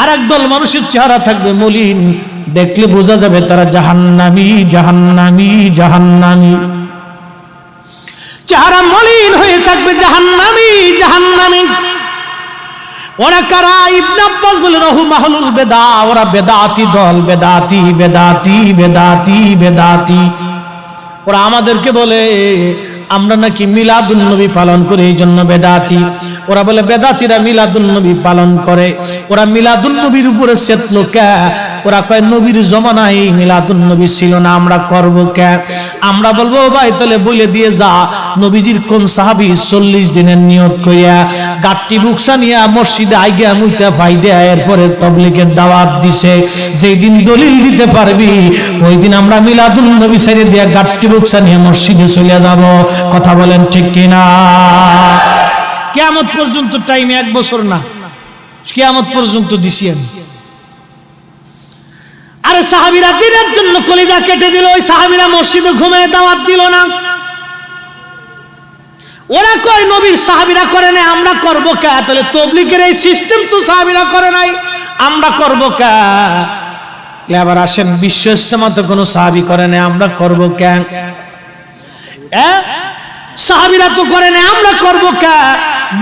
আরেক দল মানুষের চেহারা থাকবে মলিন, দেখলে বোঝা যাবে তারা জাহান্নামী জাহান্নামী জাহান্নামী। চেহারা মলিন হয়ে থাকবে, জাহান্নামী জাহান্নামী। ওরা কারা? ইবনে আব্বাস বলেন ওহু মাহলুল বেদা, ওরা বেদাতি দল, বেদাতি বেদাতি বেদাতি বেদাতি। ওরা আমাদেরকে বলে আমরা নাকি মিলাদুন নবী পালন করি, এই জন্য বেদাতি। ওরা বলে বেদাতিরা মিলাদুন নবী পালন করে। ওরা মিলাদুন নবীর উপরে সেতলো কে? ওরা কয় নবীর জমানায় মিলাদুন নবী ছিল না, আমরা করব কে? আমরা বলবো ভাই তাহলে বলে দিয়ে যা, নবীজির কোন সাহাবী 40 দিনের নিয়ত করিয়া গাট্টি বুকসা নিয়া মসজিদে আইগা মুইতা ভাই দেয়া এরপরে তাবলীগের দাওয়াত দিছে, যেই দিন দলিল দিতে পারবি ওই দিন আমরা মিলাদুন নবী ছেড়ে দিয়া গাট্টি বুকসা নিয়ে মসজিদে চলে যাব। কথা বলেন ঠিক কিনা? কিয়ামত পর্যন্ত টাইমে 1 বছর না, কিয়ামত পর্যন্ত দিছি আমি। আরে সাহাবীরা দিনের জন্য কলিজা কেটে দিল, ওই সাহাবীরা মসজিদে ঘুমিয়ে দাওয়াত দিল না। ওরা কয় নবীর সাহাবীরা করে নাই, আমরা করব কে? তাহলে তাবলীগের এই সিস্টেম তো সাহাবীরা করে নাই, আমরা করব কে? এবার আসেন বিশ্ব ইজতেমা তো কোনো সাহাবী করে নাই, আমরা করব কে? সাহাবীরা তো করে নাই, আমরা করব কে?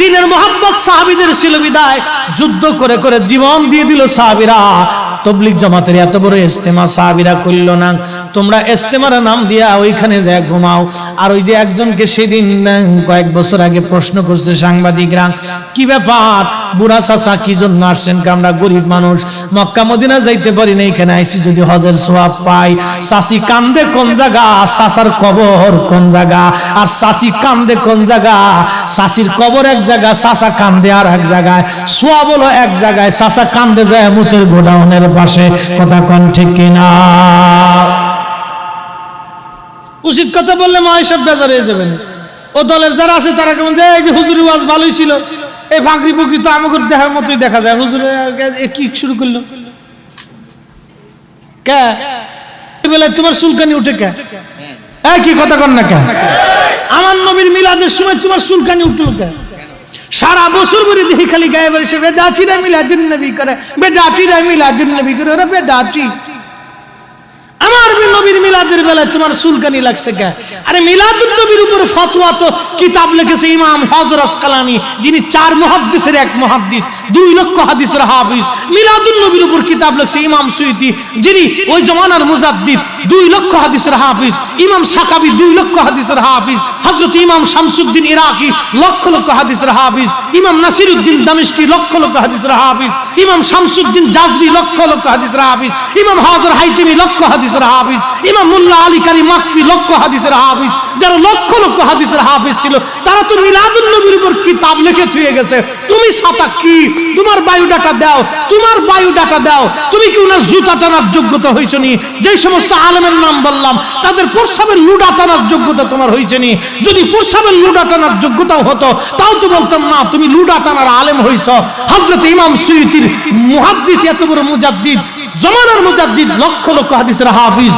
দিনের মোহাব্বত সাহাবীদের ছিল বিদায় যুদ্ধ করে করে জীবন দিয়ে দিল সাহাবীরা। তাবলীগ জামাতের এত বড় ইজতেমা সাহাবীরা কইল না। তোমরা ইজতেমার নাম দিয়া ওইখানে যায় ঘুমাও। আর ওই যে একজনকে সেদিন কয়েক বছর আগে প্রশ্ন করছে সাংবাদিকরা, কি ব্যাপার বুড়া চাচা কি জন্য আসছেন? আমরা গরিব মানুষ, মক্কা মদিনা যাইতে পারি না, এখানে আইসি যদি হজের সওয়াব পাই। চাচি কান্দে কোন জায়গা? চাচার কবর কোন জায়গা? আর চাচি কান্দে কোন জায়গা? চাচির কবর এক জায়গা, চাচা কান্দে আর এক জায়গায়, সওয়াব হলো এক জায়গায়, চাচা কান্দে যায় মুতের গোডাউনের পাশে। কথা কোন ঠিক কিনা? উচিত কথা বললে মা এসব বেজার হয়ে যাবেন। ও দলের যারা আছে তারা কেমন যে এই যে হুজুরি ওয়াজ ভালোই ছিল, এই ফাঁকরি ফুকরি তো আমাকে দেখার মতোই দেখা যায়, হুজুর কি শুরু করলো কে? বেলা তোমার চুলকানি উঠে কে? কি কথা কন না কে? আমার নবীর মিলাদের সময় তোমার চুলকানি উঠলো কে? সারা বছর ধরে দেখি খালি গায়ে বাড়ি সে বেদাতিরা মিলাদুন নবী করে, বেদাতিরা মিলাদুন নবী করে, ওরা বেদাতি। আমার নবীর মিলাদের বেলায় তোমার চুলকানি লাগছে কে? আরে মিলাদুন নবীর উপরে ফতোয়া তো কিতাব লিখেছে ইমাম হযরত আসকালানি, যিনি 4 মুহাদ্দিসের 1 মুহাদ্দিস, 2 লক্ষ হাদিসের হাফিজ। মিলাদুন নবীর উপর কিতাব লিখছে ইমাম সুয়ুতি, যিনি ওই জমানার মুজাদ্দিদ, 2 লক্ষ হাদিসের হাফিজ। ইমাম সাকাবি 2 লক্ষ হাদিসের হাফিজ। হযরত ইমাম শামসুদ্দিন ইরাকি লক্ষ লক্ষ হাদিসের হাফিজ। ইমাম নাসিরউদ্দিন দামেশকি লক্ষ লক্ষ হাদিসের হাফিজ। ইমাম শামসুদ্দিন জাজরি লক্ষ লক্ষ হাদিসের হাফিজ। ইমাম হাজার হাইতিমি লক্ষ হাদিসের হাফিজ। ইমাম মুল্লা আলী কারি মাক্কি লক্ষ হাদিসের হাফিজ। যারা লক্ষ লক্ষ হাদিসের হাফিজ ছিল তারা তো মিলাদুন নবীর উপর কিতাব লিখে থুয়ে গেছে। তুমি ছাতা কি? তোমার বায়োডাটা দাও, তোমার বায়োডাটা দাও। তুমি কি ওনার জুতা টানার যোগ্যতা হইছ নি? যেই সমস্ত আলেমের নাম বললাম তাদের প্রস্রাবের লুডা টানার যোগ্যতা তোমার হইছে নি? যদি প্রস্রাবের লুডা টানার যোগ্যতাও হতো তাও তো বলতাম না তুমি লুডা টানার আলেম হইছ। হযরত ইমাম সুয়ুতির মুহাদ্দিস, এত বড় মুজাদ্দিদ, জমানার মুজাদ্দিদ, লক্ষ লক্ষ হাদিসের হাফিজ,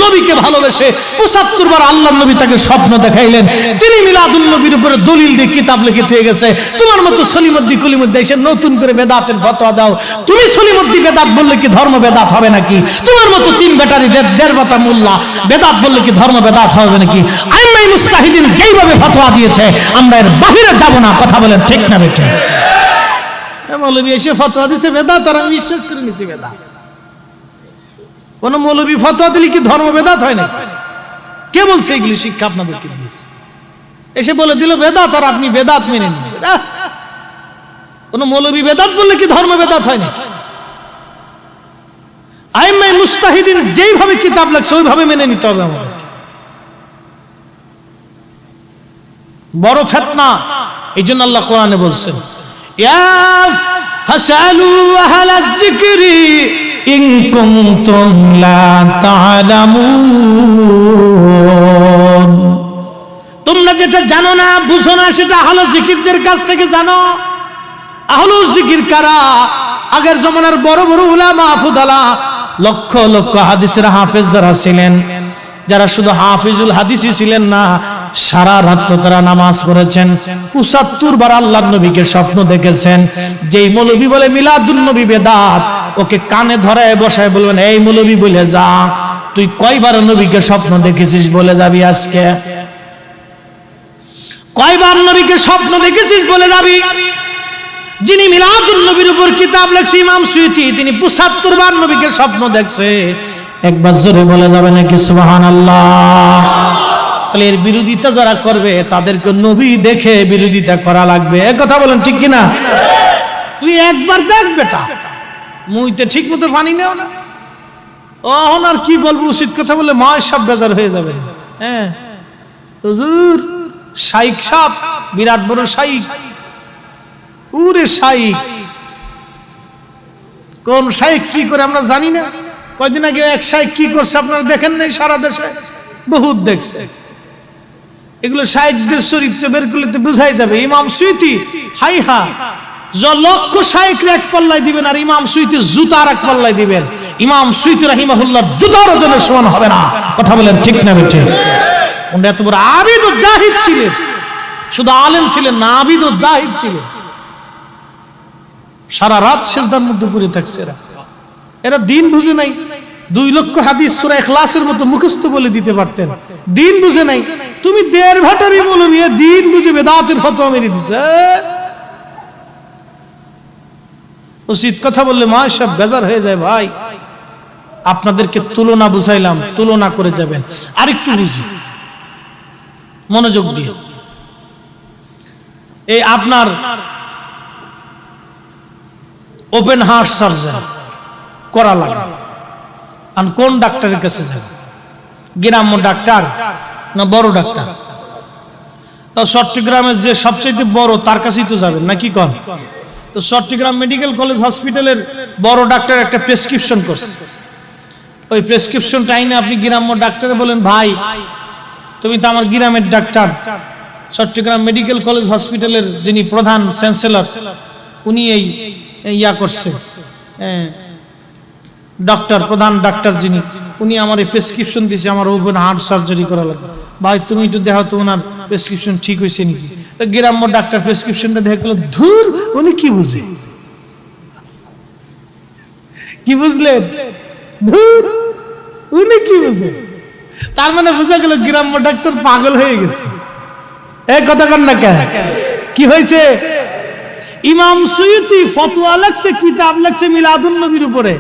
নবীকে ভালোবেসে 75 বার আল্লাহর নবী তাকে স্বপ্ন দেখাইলেন। তিনি মিলাদুন নবীর উপরে দলিল দিয়ে কিতাব লিখে থয়ে গেছে। তোমার মতো সলিমুদ্দি কলিমুদ্দি এসে নতুন করে বেদাতের ফতোয়া দাও। তুমি সলিমুদ্দি বেদাত বললে কি ধর্ম বেদাত হবে নাকি? তোমার মতো 3 ব্যাটারি 1.5 বাতা মোল্লা বেদাত বললে কি ধর্ম বেদাত হবে নাকি? আইমাই মুস্তাহিদিন যেইভাবে ফতোয়া দিয়েছে আমরা এর বাহিরে যাব না। কথা বলেন ঠিক না বেটা? মৌলবী এসে ফতোয়া দিয়েছে বেদাত, আর আমি বিশ্বাস করে নিছি বেদাত। কোন মৌলবী ফতোয়া দিলে কি ধর্ম বেদাত হয় না? কে বলছে এগুলি শিক্ষা আপনাদেরকে দিয়েছে? এসে বলে দিল বেদাত আর আপনি বেদাত মেনে নিন। কোন মৌলবী বেদাত বললে কি ধর্ম বেদাত হয় না? আইমাই মুস্তাহিদিন যেইভাবে কিতাব লাগছে ওইভাবে মেনে নিতে হবে আমাদের। বড় ফিতনা, এইজন্য আল্লাহ কোরআনে বলছেন ইয়া ফাসালু আহলাজ যিকরি ইন কুনতুম লা তা'লামুন। তোমরা যেটা জানো না, বুঝো না, সেটা আহলে জিকিরদের কাছ থেকে জানো। আহলে জিকির কারা? আগের জমানার বড় বড় উলামা ফুদালা, লক্ষ লক্ষ হাদিসের হাফেজ যারা ছিলেন, যারা শুধু হাফিজুল হাদিসই ছিলেন না, সারা রাত তারা নামাজ পড়েছেন, ৭৫ বার আল্লাহর নবীকে স্বপ্ন দেখেছেন। যেই মৌলবী বলে মিলাদুন নবী বেদাত, ওকে কানে ধরায় বসায় বলবেন, এই মৌলবী বলে যা, তুই কয়বার নবীকে স্বপ্ন দেখেছিস বলে যাবি আজকে? কয়বার নবীকে স্বপ্ন দেখেছিস বলে যাবি? যিনি মিলাদুন নবীর উপর কিতাব লেখছে ইমাম সুয়ুতি, তিনি ৭৫ বার নবীকে স্বপ্ন দেখছে। একবার জোরে বলে যাবে নাকি সুবহানাল্লাহ? তাহলে এর বিরোধিতা যারা করবে তাদেরকে নবী দেখে বিরোধিতা করা লাগবে। এক কথা বলেন ঠিক কিনা? তুই একবার দেখ বেটা, মুইতে ঠিক মতো পানি নেও না, ওহন আর কি বলবো, উচিত কথা বলে মায় সব বেজার হয়ে যাবে। হ্যাঁ হুজুর, শাইখ সাহেব, বিরাট বড় শাইখ, পুরে শাইখ। কোন শাইখ কি করে আমরা জানি না। কয়দিন আগে এক শাইখ কি করছে আপনারা দেখেন নাই? সারা দেশে বহুত দেখছে। এগুলো শাইখদের চরিত্র বের করলে তো বোঝাই যাবে। ইমাম সুয়ুতি, হাই হা, লক্ষ শাইখ এক পাল্লায় দিবেন আর ইমাম সুয়ুতি জুতার এক পাল্লায় দিবেন, ইমাম সুয়ুতি রাহিমাহুল্লাহ জুতার ওজনের সমান হবে না। কথা বলেন ঠিক না বেঠে? উনি এত বড় আবিদ ও জাহিদ ছিলেন, শুধু আলেম ছিলেন না, আবিদ ও জাহিদ ছিলেন। সারা রাত সিজদার মধ্যে পড়ে থাকছে এরা দিন বুঝে নাই। 2 লক্ষ হাদিস সূরা ইখলাসের মতো মুখস্থ বলে দিতে পারতেন, দিন বুঝে নাই। তুমি 1.5 ভাটারি মৌলবী, দিন বুঝে বেদাতের ফতোয়া মেরে দিছে। উচিত কথা বললে মা সব বেজার হয়ে যায়। ভাই, আপনাদেরকে তুলনা বুঝাইলাম, তুলনা করে যাবেন। আরেকটু বুঝি, মনোযোগ দিয়ে। এই আপনার ওপেন হার্ট সার্জারি করা লাগবে, আর কোন ডাক্তারের কাছে যাবে? গ্রাম্য ডাক্তার না বড় ডাক্তার? তো চট্টগ্রামের যে সবচেয়ে বড় তার কাছেই তো যাবেন নাকি কন? তো চট্টগ্রাম মেডিকেল কলেজ হসপিটালের বড় ডাক্তার একটা প্রেসক্রিপশন করছে। ওই প্রেসক্রিপশনটা আইনে আপনি গ্রাম্য ডাক্তারে বলেন, ভাই তুমি তো আমার গ্রামের ডাক্তার। চট্টগ্রাম মেডিকেল কলেজ হসপিটালের যিনি প্রধান চ্যান্সেলর, উনি এই ইয়া করছে, ডক্টর, প্রধান ডাক্তার যিনি, উনি আমার এই প্রেসক্রিপশন দিয়েছে, আমার ওপেন হার্ট সার্জারি করা লাগবে। ভাই তুমি একটু দেখো তো ওনার প্রেসক্রিপশন ঠিক হয়েছে নাকি। গ্রাম্য ডাক্তার প্রেসক্রিপশনটা দেখে গেল, ধুর, উনি কি বুঝে, কি বুঝলেন? ধুর, উনি কি বুঝে। তার মানে বোঝা গেল গ্রাম্য ডাক্তার পাগল হয়ে গেছে। এই কথা কন না কেন? কি হয়েছে? ইমাম সুয়ুতি ফতোয়া লেখছে, কিতাব লেখছে মিলাদুন নবীর উপরে,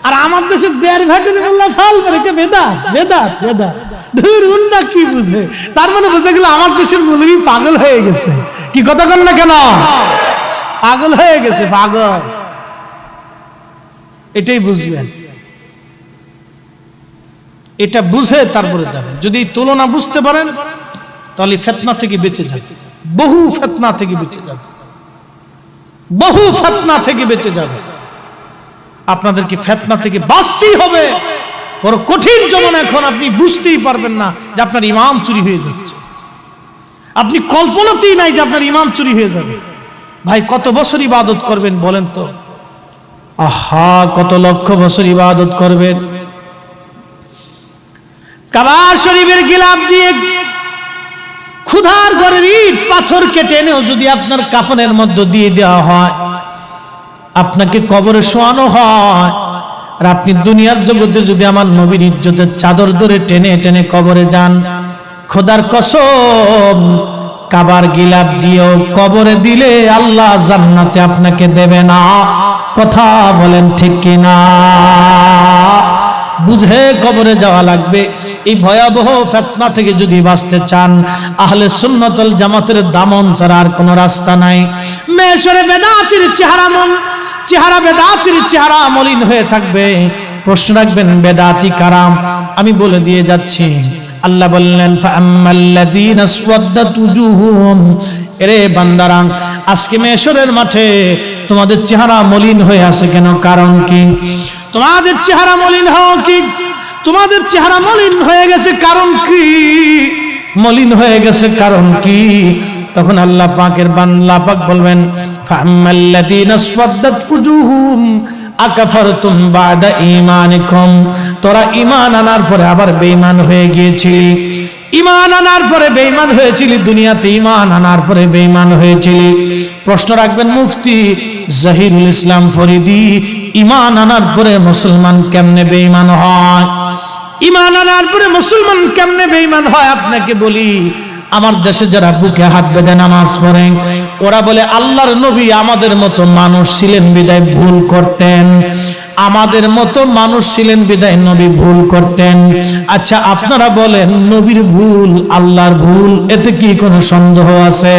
আর আমার দেশে 1.5 ভাটারি মোল্লা ফাল করে কে বেদাত বেদাত বেদাত। ধুর, উন্না কি বুঝে। তার মানে বোঝা গেল আমার দেশের মৌলবী পাগল হয়ে গেছে। কি কথা কন না কেন? পাগল হয়ে গেছে, পাগল। এটাই বুঝবেন, এটা বুঝে তারপরে যাবেন। যদি তুলনা বুঝতে পারেন তাহলে ফিতনা থেকে বেঁচে যাবে, বহু ফিতনা থেকে বেঁচে যাবে, বহু ফিতনা থেকে বেঁচে যাবে। আপনাদেরকে ফিতনা থেকে বাঁচতেই হবে। বড় কঠিন জমানা এখন, আপনি বুঝতেই পারবেন না যে আপনার ইমান চুরি হয়ে যাচ্ছে। আপনি কল্পনাতেই নাই যে আপনার ইমান চুরি হয়ে যাবে। ভাই, কত বছর ইবাদত করবেন বলেন তো? আহা, কত লক্ষ বছর ইবাদত করবেন। কাবা শরীফের গিলাফ দিয়ে ক্ষুধার ঘরের ইট পাথর কেটে এনেও যদি আপনার কাফনের মধ্যে দিয়ে দেওয়া হয়, আপনাকে কবরে শোয়ানো হয়, আর আপনি দুনিয়ার জগতে যদি আমার নবীর ইজ্জতের চাদর ধরে টেনে টেনে কবরে যান, খোদার কসম, কাবার গিলাফ দিয়েও কবরে দিলে আল্লাহ জান্নাতে আপনাকে দেবে না। কথা বলেন ঠিক কিনা? বুঝে কবরে যাওয়া লাগবে। এই ভয়াবহ ফিতনা থেকে যদি বাঁচতে চান, আহলে সুন্নাত ওয়াল জামাতের দামন ছাড়া আর কোনো রাস্তা নাই। মেশরে বেদাতির চেহারা বেদাতির চেহারা মলিন হয়ে থাকবে। প্রশ্ন রাখবেন, বেদাতি কারাম? আমি বলে দিয়ে যাচ্ছি। আল্লাহ বললেন, ফাআম্মাল্লাযীনা আসওয়াদ্দাত উজুহুহুম, এরে বান্দারা, আজকে মেশরের মাঠে তোমাদের চেহারা মলিন হয়ে আছে কেন? কারণ কি? তোমাদের চেহারা মলিন হওয়া কি? তোমাদের চেহারা মলিন হয়ে গেছে কারণ কি? মলিন হয়ে গেছে, কারণ কি? তখন আল্লাহ পাকের বান্দা পাক বলবেন ফাআম্মাল্লাযীনা আসওয়াদ্দাত উজুহুম আকাফারতুম বাদা ঈমানিকুম, তোরা ঈমান আনার পরে আবার বেঈমান হয়ে গিয়েছিলি, ঈমান আনার পরে বেঈমান হয়েছিলি, দুনিয়াতে ঈমান আনার পরে বেঈমান হয়েছিলি। প্রশ্ন রাখবেন মুফতি জহিরুল ইসলাম ফরিদি, ঈমান আনার পরে মুসলমান কেমনে বেঈমান হয়? ঈমান আনার পরে মুসলমান কেমনে বেঈমান হয়? আপনাকে বলি, আমার দেশে যারা বুকে হাত বেঁধে নামাজ পড়ে ওরা বলে আল্লাহর নবী আমাদের মতো মানুষ ছিলেন বিদায় ভুল করতেন, আমাদের মতো মানুষ ছিলেন বিদায় নবী ভুল করতেন। আচ্ছা আপনারা বলেন, নবীর ভুল আল্লাহর ভুল, এতে কি কোনো সন্দেহ আছে?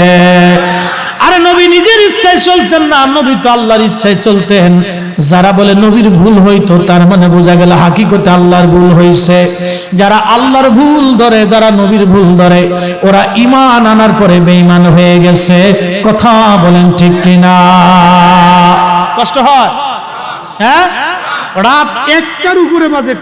আরে নবী নিজের ইচ্ছায় চলতেন না, নবী তো আল্লাহর ইচ্ছায় চলতেন। যারা বলে নবীর ভুল হইতো, তার মানে বোঝা গেল হাকিকতে আল্লাহর ভুল হইছে। যারা আল্লাহর ভুল ধরে, যারা নবীর ভুল ধরে, ওরা ঈমান আনার পরে বেঈমান হয়ে গেছে। কথা বলেন ঠিক কিনা? কষ্ট হয়? হ্যাঁ, রাত 1টার উপরে বাজে,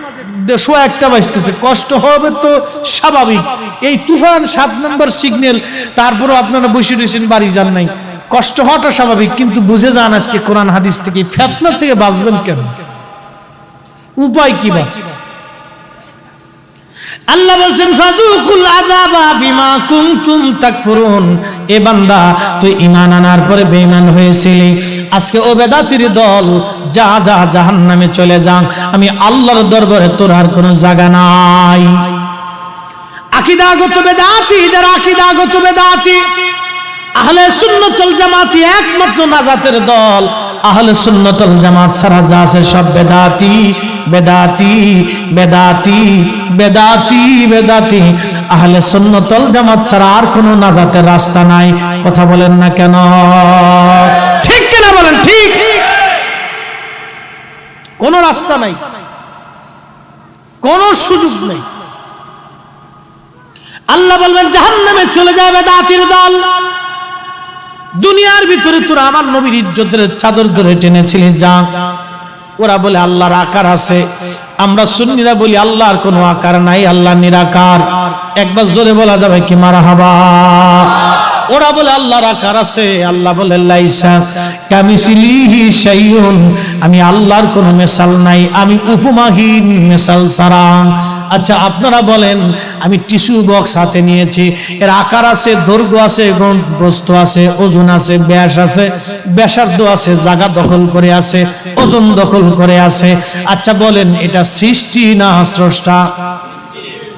1:01 বাজতেছে, কষ্ট হবে তো স্বাভাবিক। এই তুফান 7 নম্বর সিগন্যাল, তারপরও আপনারা বসে রয়েছেন, বাড়ি যান নাই, কষ্ট হওয়াটা স্বাভাবিক। কিন্তু বুঝে যান আজকে কোরআন হাদিস থেকে, ফিতনা থেকে বাঁচবেন কেন? উপায় কি বাঁচবেন? আল্লাহ বলেন ফাযুকুল আযাবা বিমা কুনতুম তাকফুরুন। এ বান্দা, তুই ঈমান আনার পরে বেঈমান হয়েছিলি, আজকে ও বেদাতির দল, যা যা জাহান্নামে চলে যা, আমি আল্লাহর দরবারে তোর আর কোনো জায়গা নাই। আকীদাগত বেদাতি, যারা আকীদাগত বেদাতি, আহলে সুন্নাত ওয়াল জামাতি একমাত্র নাজাতের দল। আহলে সুন্নাত ওয়াল জামাত ছাড়া যা আছে সব বেদাতি, বেদাতি, বেদাতি, বেদাতি, বেদাতি। আহলে সুন্নাত ওয়াল জামাত ছাড়া আর কোনো নাজাতের রাস্তা নাই। কথা বলেন না কেন? ঠিক কিনা বলেন? ঠিক, কোনো রাস্তা নাই, কোনো সুযোগ নেই। আল্লাহ বলবেন জাহান্নামে চলে যাবে বেদাতির দল। দুনিয়ার ভিতরে তোরা আমার নবীর ইজ্জতের চাদর ধরে টেনেছিলি, যা। ওরা বলে আল্লাহর আকার আছে, আমরা সুন্নিরা বলি আল্লাহর কোনো আকার নাই, আল্লাহ নিরাকার। একবার জোরে বলা যাবে কি মারহাবা? ওরা বলে আল্লাহর আকার আছে, আল্লাহ বলে লাইসা কামিসলিহি শাইউন, আমি আল্লাহর কোনো মিসাল নাই, আমি উপমাহীন মিসাল ছাড়া। আচ্ছা আপনারা বলেন, আমি টিস্যু বক্স হাতে নিয়েছি, এর আকার আছে, দৈর্ঘ্য আছে, প্রস্থ আছে, ওজন আছে, ব্যাস আছে, ব্যাসার্ধ আছে, জায়গা দখল করে আছে, ওজন দখল করে আছে। আচ্ছা বলেন, এটা সৃষ্টি না স্রষ্টা?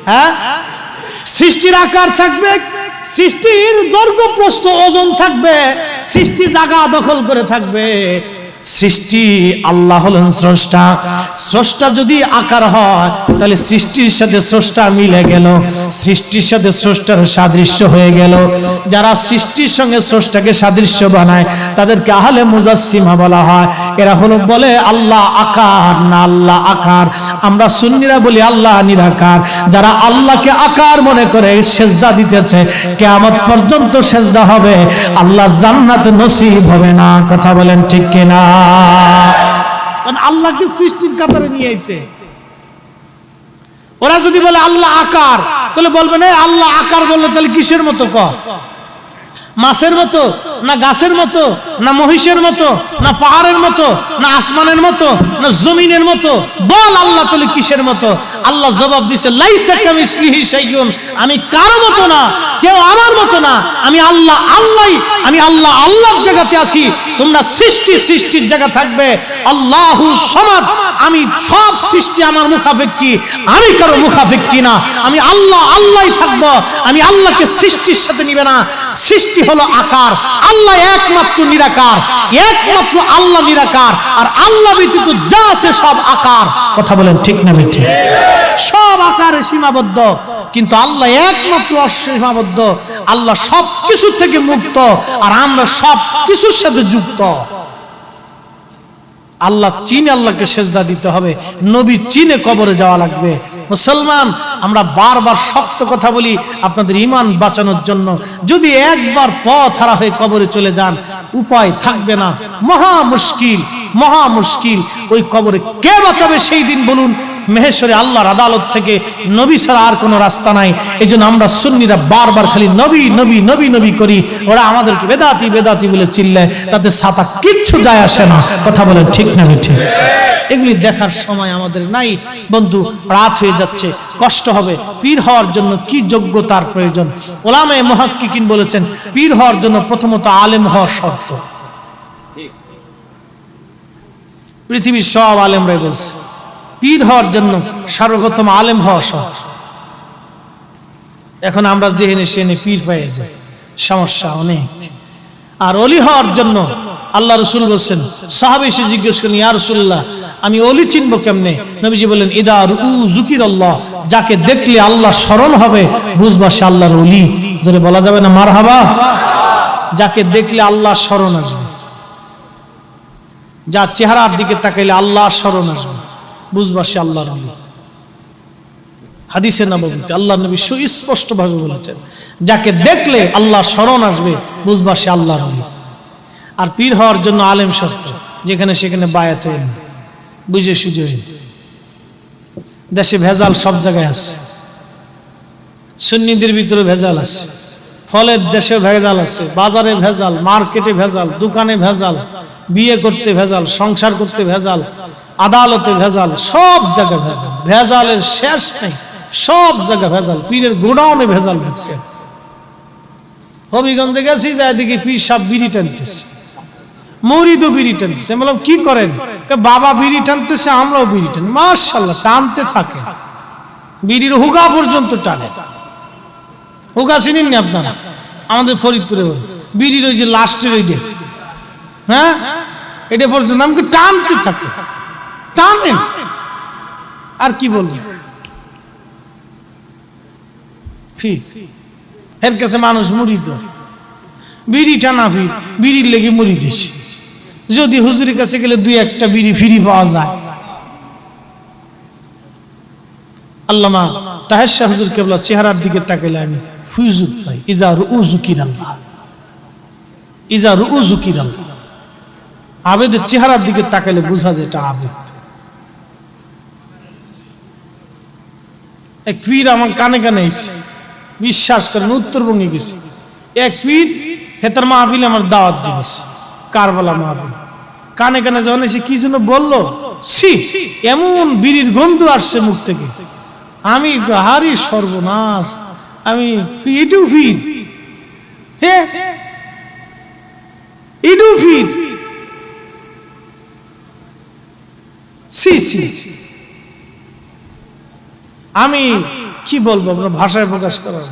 হ্যাঁ, সৃষ্টির আকার থাকবে, সৃষ্টির দৈর্ঘ্য প্রস্থ ওজন থাকবে, সৃষ্টি জায়গা দখল করে থাকবে। সৃষ্টি, আল্লাহ হলেন স্রষ্টা। স্রষ্টা যদি আকার হয়, তাহলে সৃষ্টির সাথে স্রষ্টা মিলে গেল, সৃষ্টির সাথে স্রষ্টার সাদৃশ্য হয়ে গেল। যারা সৃষ্টির সঙ্গে স্রষ্টাকে সাদৃশ্য বানায় তাদেরকে আহলে মুজাসসিমা বলা হয়। এরা হলো বলে আল্লাহ আকার না, আল্লাহ আকার। আমরা সুন্নিরা বলি আল্লাহ নিরাকার। যারা আল্লাহকে আকার মনে করে সেজদা দিতেছে, কিয়ামত পর্যন্ত সেজদা হবে, আল্লাহ জান্নাত নসিব হবে না। কথা বলেন ঠিক কিনা? কারণ আল্লাহকে সৃষ্টির কাতারে নিয়ে এসেছে। ওরা যদি বলে আল্লাহ আকার, তাহলে বলবেন আল্লাহ আকার বললে তাহলে কিসের মতো? মাছের মতো, না গাছের মতো, না মহিষের মতো, না পাহাড়ের মতো, না আসমানের মতো, না জমিনের মতো? বল আল্লাহ তাহলে কিসের মতো? আল্লাহ জবাব দিছে লাইসা কামিসলিহি শাইউন, আমি কারো মতো না, কেউ আমার মতো না, আমি আল্লাহ আল্লাহই, আমি আল্লাহ আল্লাহর জায়গাতে আছি, তোমরা সৃষ্টির জায়গা থাকবে। আল্লাহু সামাদ, আমি সব সৃষ্টি আমার মুখাপেক্ষী, আমি কারো মুখাপেক্ষী না, আমি আল্লাহ আল্লাহই থাকবো, আমি আল্লাহকে সৃষ্টির সাথে নিবে না। সৃষ্টি হলো আকার, আল্লাহ একমাত্র নিরাকার, একমাত্র আল্লাহ নিরাকার, আর আল্লাহ ব্যতীত যা আছে সব আকার। কথা বলেন ঠিক না বেঠিক? সব আকারে সীমাবদ্ধ, কিন্তু আল্লাহ একমাত্র অসীমাবদ্ধ। আল্লাহ সব কিছু থেকে মুক্ত, আর আমরা সব কিছুর সাথে যুক্ত। আল্লাহ চিনে আল্লাহকে সেজদা দিতে হবে, নবী চিনে কবরে যাওয়া লাগবে। মুসলমান, আমরা বারবার শক্ত কথা বলি আপনাদের ঈমান বাঁচানোর জন্য। যদি একবার পথ হারা হয়ে কবরে চলে যান, উপায় থাকবে না, মহা মুশকিল, মহা মুশকিল। ওই কবরে কে বাঁচাবে সেই দিন বলুন? মহেশ্বরী আল্লাহর আদালত থেকে নবী ছাড়া আর কোনো রাস্তা নাই। এই জন্য আমরা সুন্নিরা বারবার খালি নবী নবী নবী নবী করি, ওরা আমাদেরকে বেদাতি বেদাতি বলে চিল্লায়, তাতে ছাপা কিচ্ছু যায় আসে না। কথা বলেন ঠিক না ঠিক? এগুলি দেখার সময় আমাদের নাই বন্ধু, রাত হয়ে যাচ্ছে, কষ্ট হবে। পীর হওয়ার জন্য কি যোগ্যতার প্রয়োজন? ওলামায়ে মুহাক্কিকিন বলেছেন পীর হওয়ার জন্য প্রথমত আলেম হওয়া শর্ত। পৃথিবীর সব আলেমরাই বলছে পীর হওয়ার জন্য সর্বপ্রথম আলেম হওয়া শর্ত। এখন আমরা যেহেনে সেহেনে পীর পেয়ে যাই, সমস্যা অনেক। আর অলি হওয়ার জন্য আল্লাহ রসুল বলছেন, সাহাবী এসে জিজ্ঞেস করেন, ইয়া রাসূলুল্লাহ আমি অলি চিনবো কেমনে? নবীজি বললেন, ইদা রু যুকিরাল্লাহ, যাকে দেখলে আল্লাহ স্মরণ হবে বুঝবা সে আল্লাহর অলি। জোরে বলা যাবে না মারহাবা? যাকে দেখলে আল্লাহ স্মরণ আসবে, যার চেহারার দিকে তাকাইলে আল্লাহ স্মরণ আসবে, বুঝবা সে আল্লাহর অলি। হাদিসে নববীতে আল্লাহর নবী সুস্পষ্ট ভাবে বলেছেন, যাকে দেখলে আল্লাহ স্মরণ আসবে বুঝবা সে আল্লাহর অলি। আর পীর হওয়ার জন্য আলেম শর্ত, যেখানে সেখানে বায়াত হয়ে বুঝে সুঝে। দেশে ভেজাল সব জায়গায় আছে, সুন্নিদের ভিতরে ভেজাল আছে, ফলের দেশে ভেজাল আছে, বাজারে ভেজাল, মার্কেটে ভেজাল, দোকানে ভেজাল, বিয়ে করতে ভেজাল, সংসার করতে ভেজাল, আদালতে ভেজাল, সব জায়গায় ভেজাল, ভেজালের শেষ নেই, সব জায়গায় ভেজাল। পীরের গোডাউনে ভেজাল হচ্ছে। হবিগঞ্জে গেছি, যাই দেখি পীর সাহেব বিড়ি টানতেছে, মুরিদও বিড়ি টানতেছে। বললাম কি করেন? বাবা বিড়ি টানতেছে, আমরাও বিড়ি টানি। মাশাআল্লাহ, টানতে থাকে, বিড়ির হুগা পর্যন্ত টানে। হুগা চিনেন না আপনারা? আমাদের ফরিদপুরে বিড়ির ওই যে লাস্টের ওই যে, হ্যাঁ, এটা পর্যন্ত আমাকে টানতে থাকে, টানেন। আর কি বলবো, এর কাছে মানুষ মুরিদ, বিড়ি টানা পীর, বিড়ির লেগে মুরিদ এসে। যদি হুজুরের কাছে গেলে দুই একটা বিড়ি ফ্রি পাওয়া যায়। আল্লামা তাহের শাহ হুজুর কেবলা চেহারার দিকে তাকাইলে আমি ফুয়ুজুদ পাই। ইজা রু যুকিরাল্লাহ, ইজা রু যুকিরাল্লাহ। আবেদের চেহারার দিকে তাকাইলে বোঝা যায় এটা আবেদ। এক পীর আমার কানে কানে এসে, বিশ্বাস করেন, উত্তরবঙ্গে গেছি, এক পীর হেতার মাহফিলে আমার দাওয়াত দিয়েছে, কারবালা মাহফিল। কানে কানে যখন এসে কি যেন বললো, সি এমন বিড়ির গন্ধ আসছে মুখ থেকে। আমি হারি সর্বনাশ, আমি এটু পীর, হে এটু পীর, সি সি। আমি কি বলবো, আপনার ভাষায় প্রকাশ করার।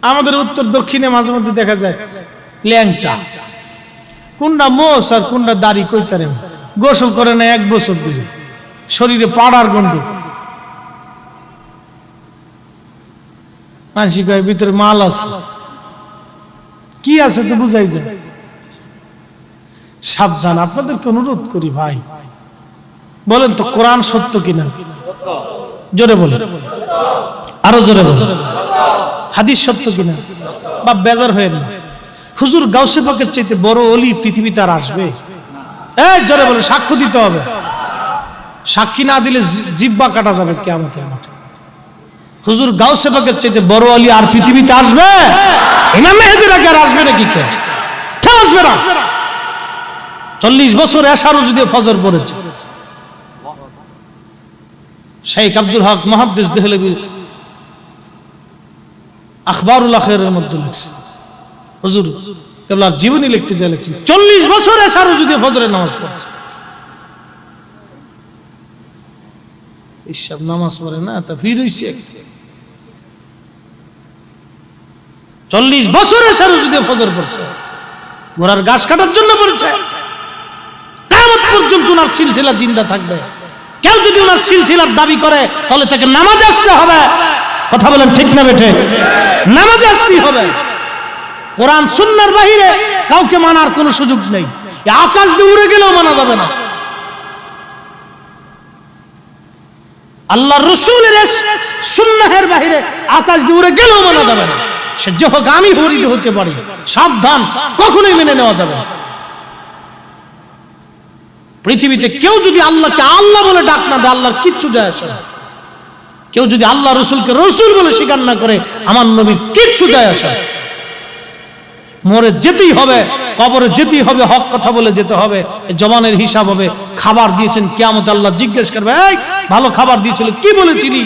আমাদের উত্তর দক্ষিণে মাঝে মধ্যে দেখা যায় ল্যাংটা, কোনটা মোষ আর কোনটা দাড়ি কইতারে, গোসল করে না 1 বছর ধরে, শরীরে পাড়ার গন্ধ। মানসিক ভিতরে মাল আছে, কি আছে তো বুঝাই যায়। সাবধান, আপনাদেরকে অনুরোধ করি ভাই, বলেন তো কোরআন সত্য কিনা? জোরে বলেন, আরো জোরে বলেন। হাদিস সত্য কিনা? বা বেজার হয়ে না। হুজুর গাউসে পাকের চাইতে বড় অলি পৃথিবীতে আর আসবে? এই জোরে বলে, সাক্ষ্য দিতে হবে। সাক্ষী না দিলে জিব্বা কাটা যাবে কিয়ামতের মাঠে। হুজুর গাউসে পাকের চাইতে বড় অলি আর পৃথিবীতে আসবে? ইমাম মেহেদীর আগে আর আসবে নাকি? কেউ আসবে না। 40 বছর এশারও যদি ফজর পড়েছে। শেখ আব্দুল হক মুহাদ্দিস দেহলভী আখবারুল আখিরের মধ্যে লিখছে, হুজুর কেবলার জীবনী লিখতে যা লিখছে, 40 বছর এশারও যদি ফজরের নামাজ পড়ছে। এইসব নামাজ পড়ে না, তা ফির হইছে। 40 বছর এশারও যদি ফজর পড়ছে, ঘোড়ার ঘাস কাটার জন্য পড়ছে। কিয়ামত পর্যন্ত ওনার সিলসিলা জিন্দা থাকবে। কেউ যদি ওনার সিলসিলার দাবি করে, তাহলে তাকে নামাজে আসতে হবে। কথা বলেন ঠিক না বেঠে? নামাজে আসতে হবে। কোরআন সুন্নাহর বাহিরে কাউকে মানার কোনো সুযোগ নেই। আকাশ দিয়ে উড়ে গেলেও মানা যাবে না। আল্লাহর রাসূলের সুন্নাহের বাহিরে আকাশ দিয়ে উড়ে গেলেও মানা যাবে না। সে যে হোক, আমি হরিদ হতে পারি, সাবধান, কখনোই মেনে নেওয়া যাবে না। পৃথিবীতে কেউ যদি আল্লাহকে আল্লাহ বলে ডাক না দেয়, আল্লাহর কিচ্ছু যায় আসে না। কেউ যদি আল্লাহ রসুলকে রসুল বলে স্বীকার না করে, আমার নবীর কিচ্ছু যায় আসে না। মরে যেতেই হবে, কবরে যেতেই হবে, হক কথা বলে যেতে হবে। জবানের হিসাব হবে। খাবার দিয়েছেন, কিয়ামতে আল্লাহ জিজ্ঞেস করবে, এই ভালো খাবার দিয়েছিল, কি বলেছিলি?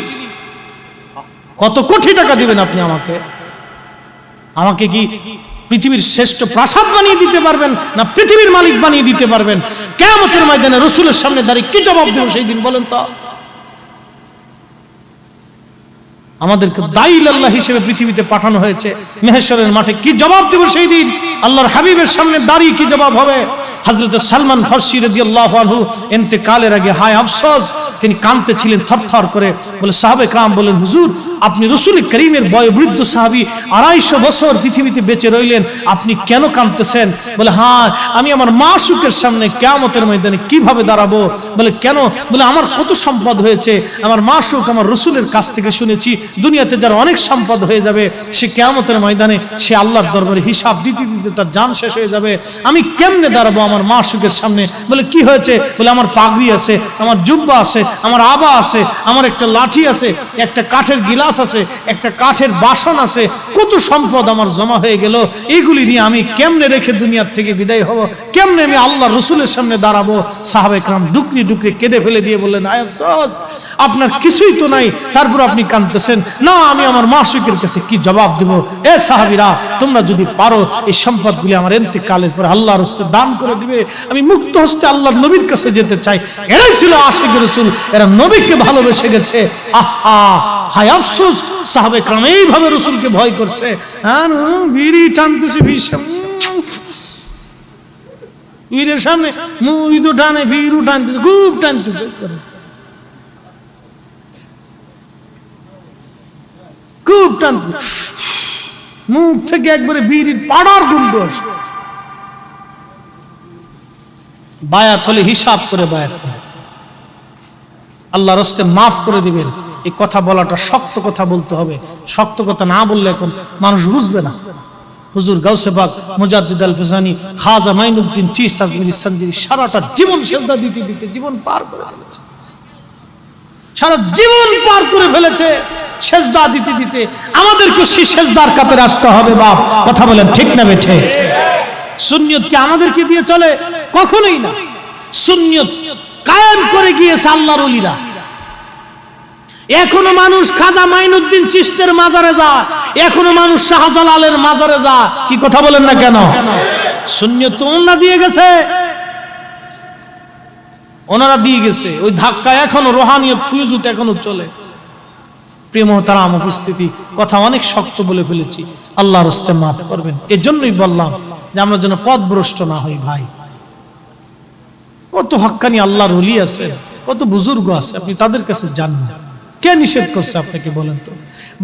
কত কোটি টাকা দিবেন আপনি আমাকে? আমাকে কি পৃথিবীর শ্রেষ্ঠ প্রাসাদ বানিয়ে দিতে পারবেন, না পৃথিবীর মালিক বানিয়ে দিতে পারবেন? কিয়ামতের ময়দানে রসুলের সামনে দাঁড়িয়ে কি জবাব দেব সেই দিন, বলেন তো? আমাদেরকে দাঈল আল্লাহ হিসেবে পৃথিবীতে পাঠানো হয়েছে, মেহেশরের মাঠে কি জবাব দেব সেই দিন? আল্লাহর হাবিবের সামনে দাঁড়িয়ে কি জবাব হবে? হযরত সালমান ফারসি রাদিয়াল্লাহু আনহু ইন্তেকালের আগে হায় আফসোস, তিনি কাঁদতেছিলেন থরথর করে। বলে সাহাবে کرام বলেন, হুজুর আপনি রাসূল করিমের বয়োবৃদ্ধ সাহাবী, 250 বছর পৃথিবীতে বেঁচে রইলেন, আপনি কেন কাঁদতেছেন? বলে হ্যাঁ, আমি আমার মাশূকের সামনে কিয়ামতের ময়দানে কিভাবে দাঁড়াবো। বলে কেন? বলে আমার কত সম্পদ হয়েছে, আমার মাশূক আমার রাসূলের কাছ থেকে শুনেছি দুনিয়াতে যার অনেক সম্পদ হয়ে যাবে, সে কিয়ামতের ময়দানে সে আল্লাহর দরবারে হিসাব দিতে দিতে তার জান শেষ হয়ে যাবে। আমি কেমনে দাঁড়াবো আমার মাশূকের সামনে? বলে কি হয়েছে? বলে আমার পাগড়ি আছে, আমার জুব্বা আছে, আমার আবা আছে, আমার একটা লাঠি আছে, একটা কাঠের গিলাস আছে, একটা কাঠের বাসন আছে, কত সম্পদ আমার জমা হয়ে গেল। এইগুলি নিয়ে আমি কেমনে রেখে দুনিয়ার থেকে বিদায় হব? কেমনে আমি আল্লাহ রসুলের সামনে দাঁড়াবো? সাহাবে کرام ডুকরি ডুকরি কেঁদে ফেলে দিয়ে বললেন, আয় আফসোস, আপনার কিছুই তো নাই, তারপর আপনি কাঁদতেছেন। না, আমি আমার মাশূকের কাছে কি জবাব দেব? এ সাহাবীরা, তোমরা যদি পারো এই সম্পদগুলি আমার ইন্তেকালের পর আল্লাহর হস্তে দান করে দিবে। আমি মুক্ত হস্তে আল্লাহর নবীর কাছে যেতে চাই। এরাই ছিল আশিক রাসূল, এরা নবীকে ভালোবেসে গেছে। আহা, হায় আফসোস, সাহাবে کرام এইভাবে রাসূলকে ভয় করছে। আর বিড়ি টানতেছে, বীরের সামনে মুড়িদও টানে, বীরও টানতেছে, খুব টানতেছে, খুব টানতেছে। মুখ থেকে একবারে বীরের পাড়ার গন্ধ আসে। বায়াত হলে হিসাব করে বায়াত করে, আল্লাহর হস্তে মাফ করে দিবেন। এই কথা বলাটা শক্ত কথা বলতে হবে। শক্ত কথা না বললে এখন মানুষ বুঝবে না। হুজুর গাউসে পাক মুজাদ্দিদ আল ফিসানি, খাজা মাইনুদ্দিন চিশতি আজমিরি সঞ্জিরি সারাটা জীবন সেজদা দিতে দিতে জীবন পার করে ফেলেছে। সারা জীবন পার করে ফেলেছে সেজদা দিতে দিতে। আমাদেরকে সেই সেজদার কাতারে আসতে হবে। বাপ কথা বলেন ঠিক না বেঠে? সুন্নিয়ত কি আমাদেরকে দিয়ে চলে? কখনোই না। সুন্নিয়ত কায়েম করে গিয়েছে আল্লাহর ওলিরা। এখনো মানুষ খাজা মাইনুদ্দিন চিশতির মাজারে যায়, এখনো মানুষ শাহজালালের মাজারে যায়। কি কথা বলেন না কেন? সুন্নিয়ত তো ওনারা দিয়ে গেছে, ওনারা দিয়ে গেছে। ওই ধাক্কা এখনো রোহানিয়ত ফুয়ুজুত এখনো চলে। প্রিয় মুহতারাম উপস্থিতি, কথা অনেক শক্ত বলে ফেলেছি, আল্লাহর হস্তে মাফ করবেন। এজন্যই বললাম যে আমরা যেন পথভ্রষ্ট না হই। ভাই, কত হক্কানি আল্লাহর ওলি আছে, কত বুজুর্গ আছে, আপনি তাদের কাছে যান না। কে নিষেধ করছে আপনাকে বলেন তো?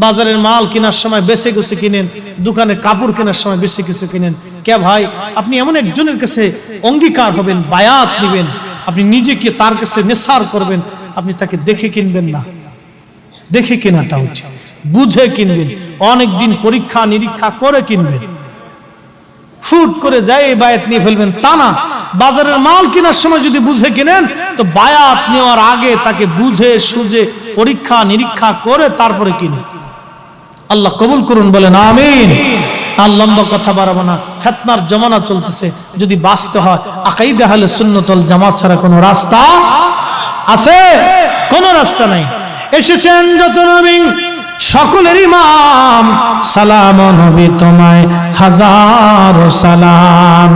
বাজারের মাল কেনার সময় বেছে গেছে কিনেন, দোকানে কাপড় কেনার সময় বেছে গেছে কিনেন। কে ভাই, আপনি এমন একজনের কাছে অঙ্গীকার হবেন, বায়াত নেবেন, আপনি নিজেকে তার কাছে নেসার করবেন, আপনি তাকে দেখে কিনবেন না। দেখে কেনাটা উচিত, বুঝে কিনবেন, অনেকদিন পরীক্ষা নিরীক্ষা করে কিনবেন। ফুট করে যায় বায়াত নিয়ে ফেলবেন তা না। বাজারের মাল কেনার সময় যদি বুঝে কিনেন, তো বায়াত নেওয়ার আগে তাকে বুঝে সুঝে পরীক্ষা নিরীক্ষা করে তারপরে কিনে। আল্লাহ কবুল করুন, বলেন আমিন। আর লম্বা কথা বাড়াবো না, ফিতনার জমানা চলতেছে। যদি বাঁচতে হয় আকিদা আহলে সুন্নাত ওয়াল জামাত ছাড়া কোনো রাস্তা আছে? কোনো রাস্তা নাই। এসেছেন যত নবী সকলের ইমাম, সালাম নবী তোমায় হাজারো সালাম।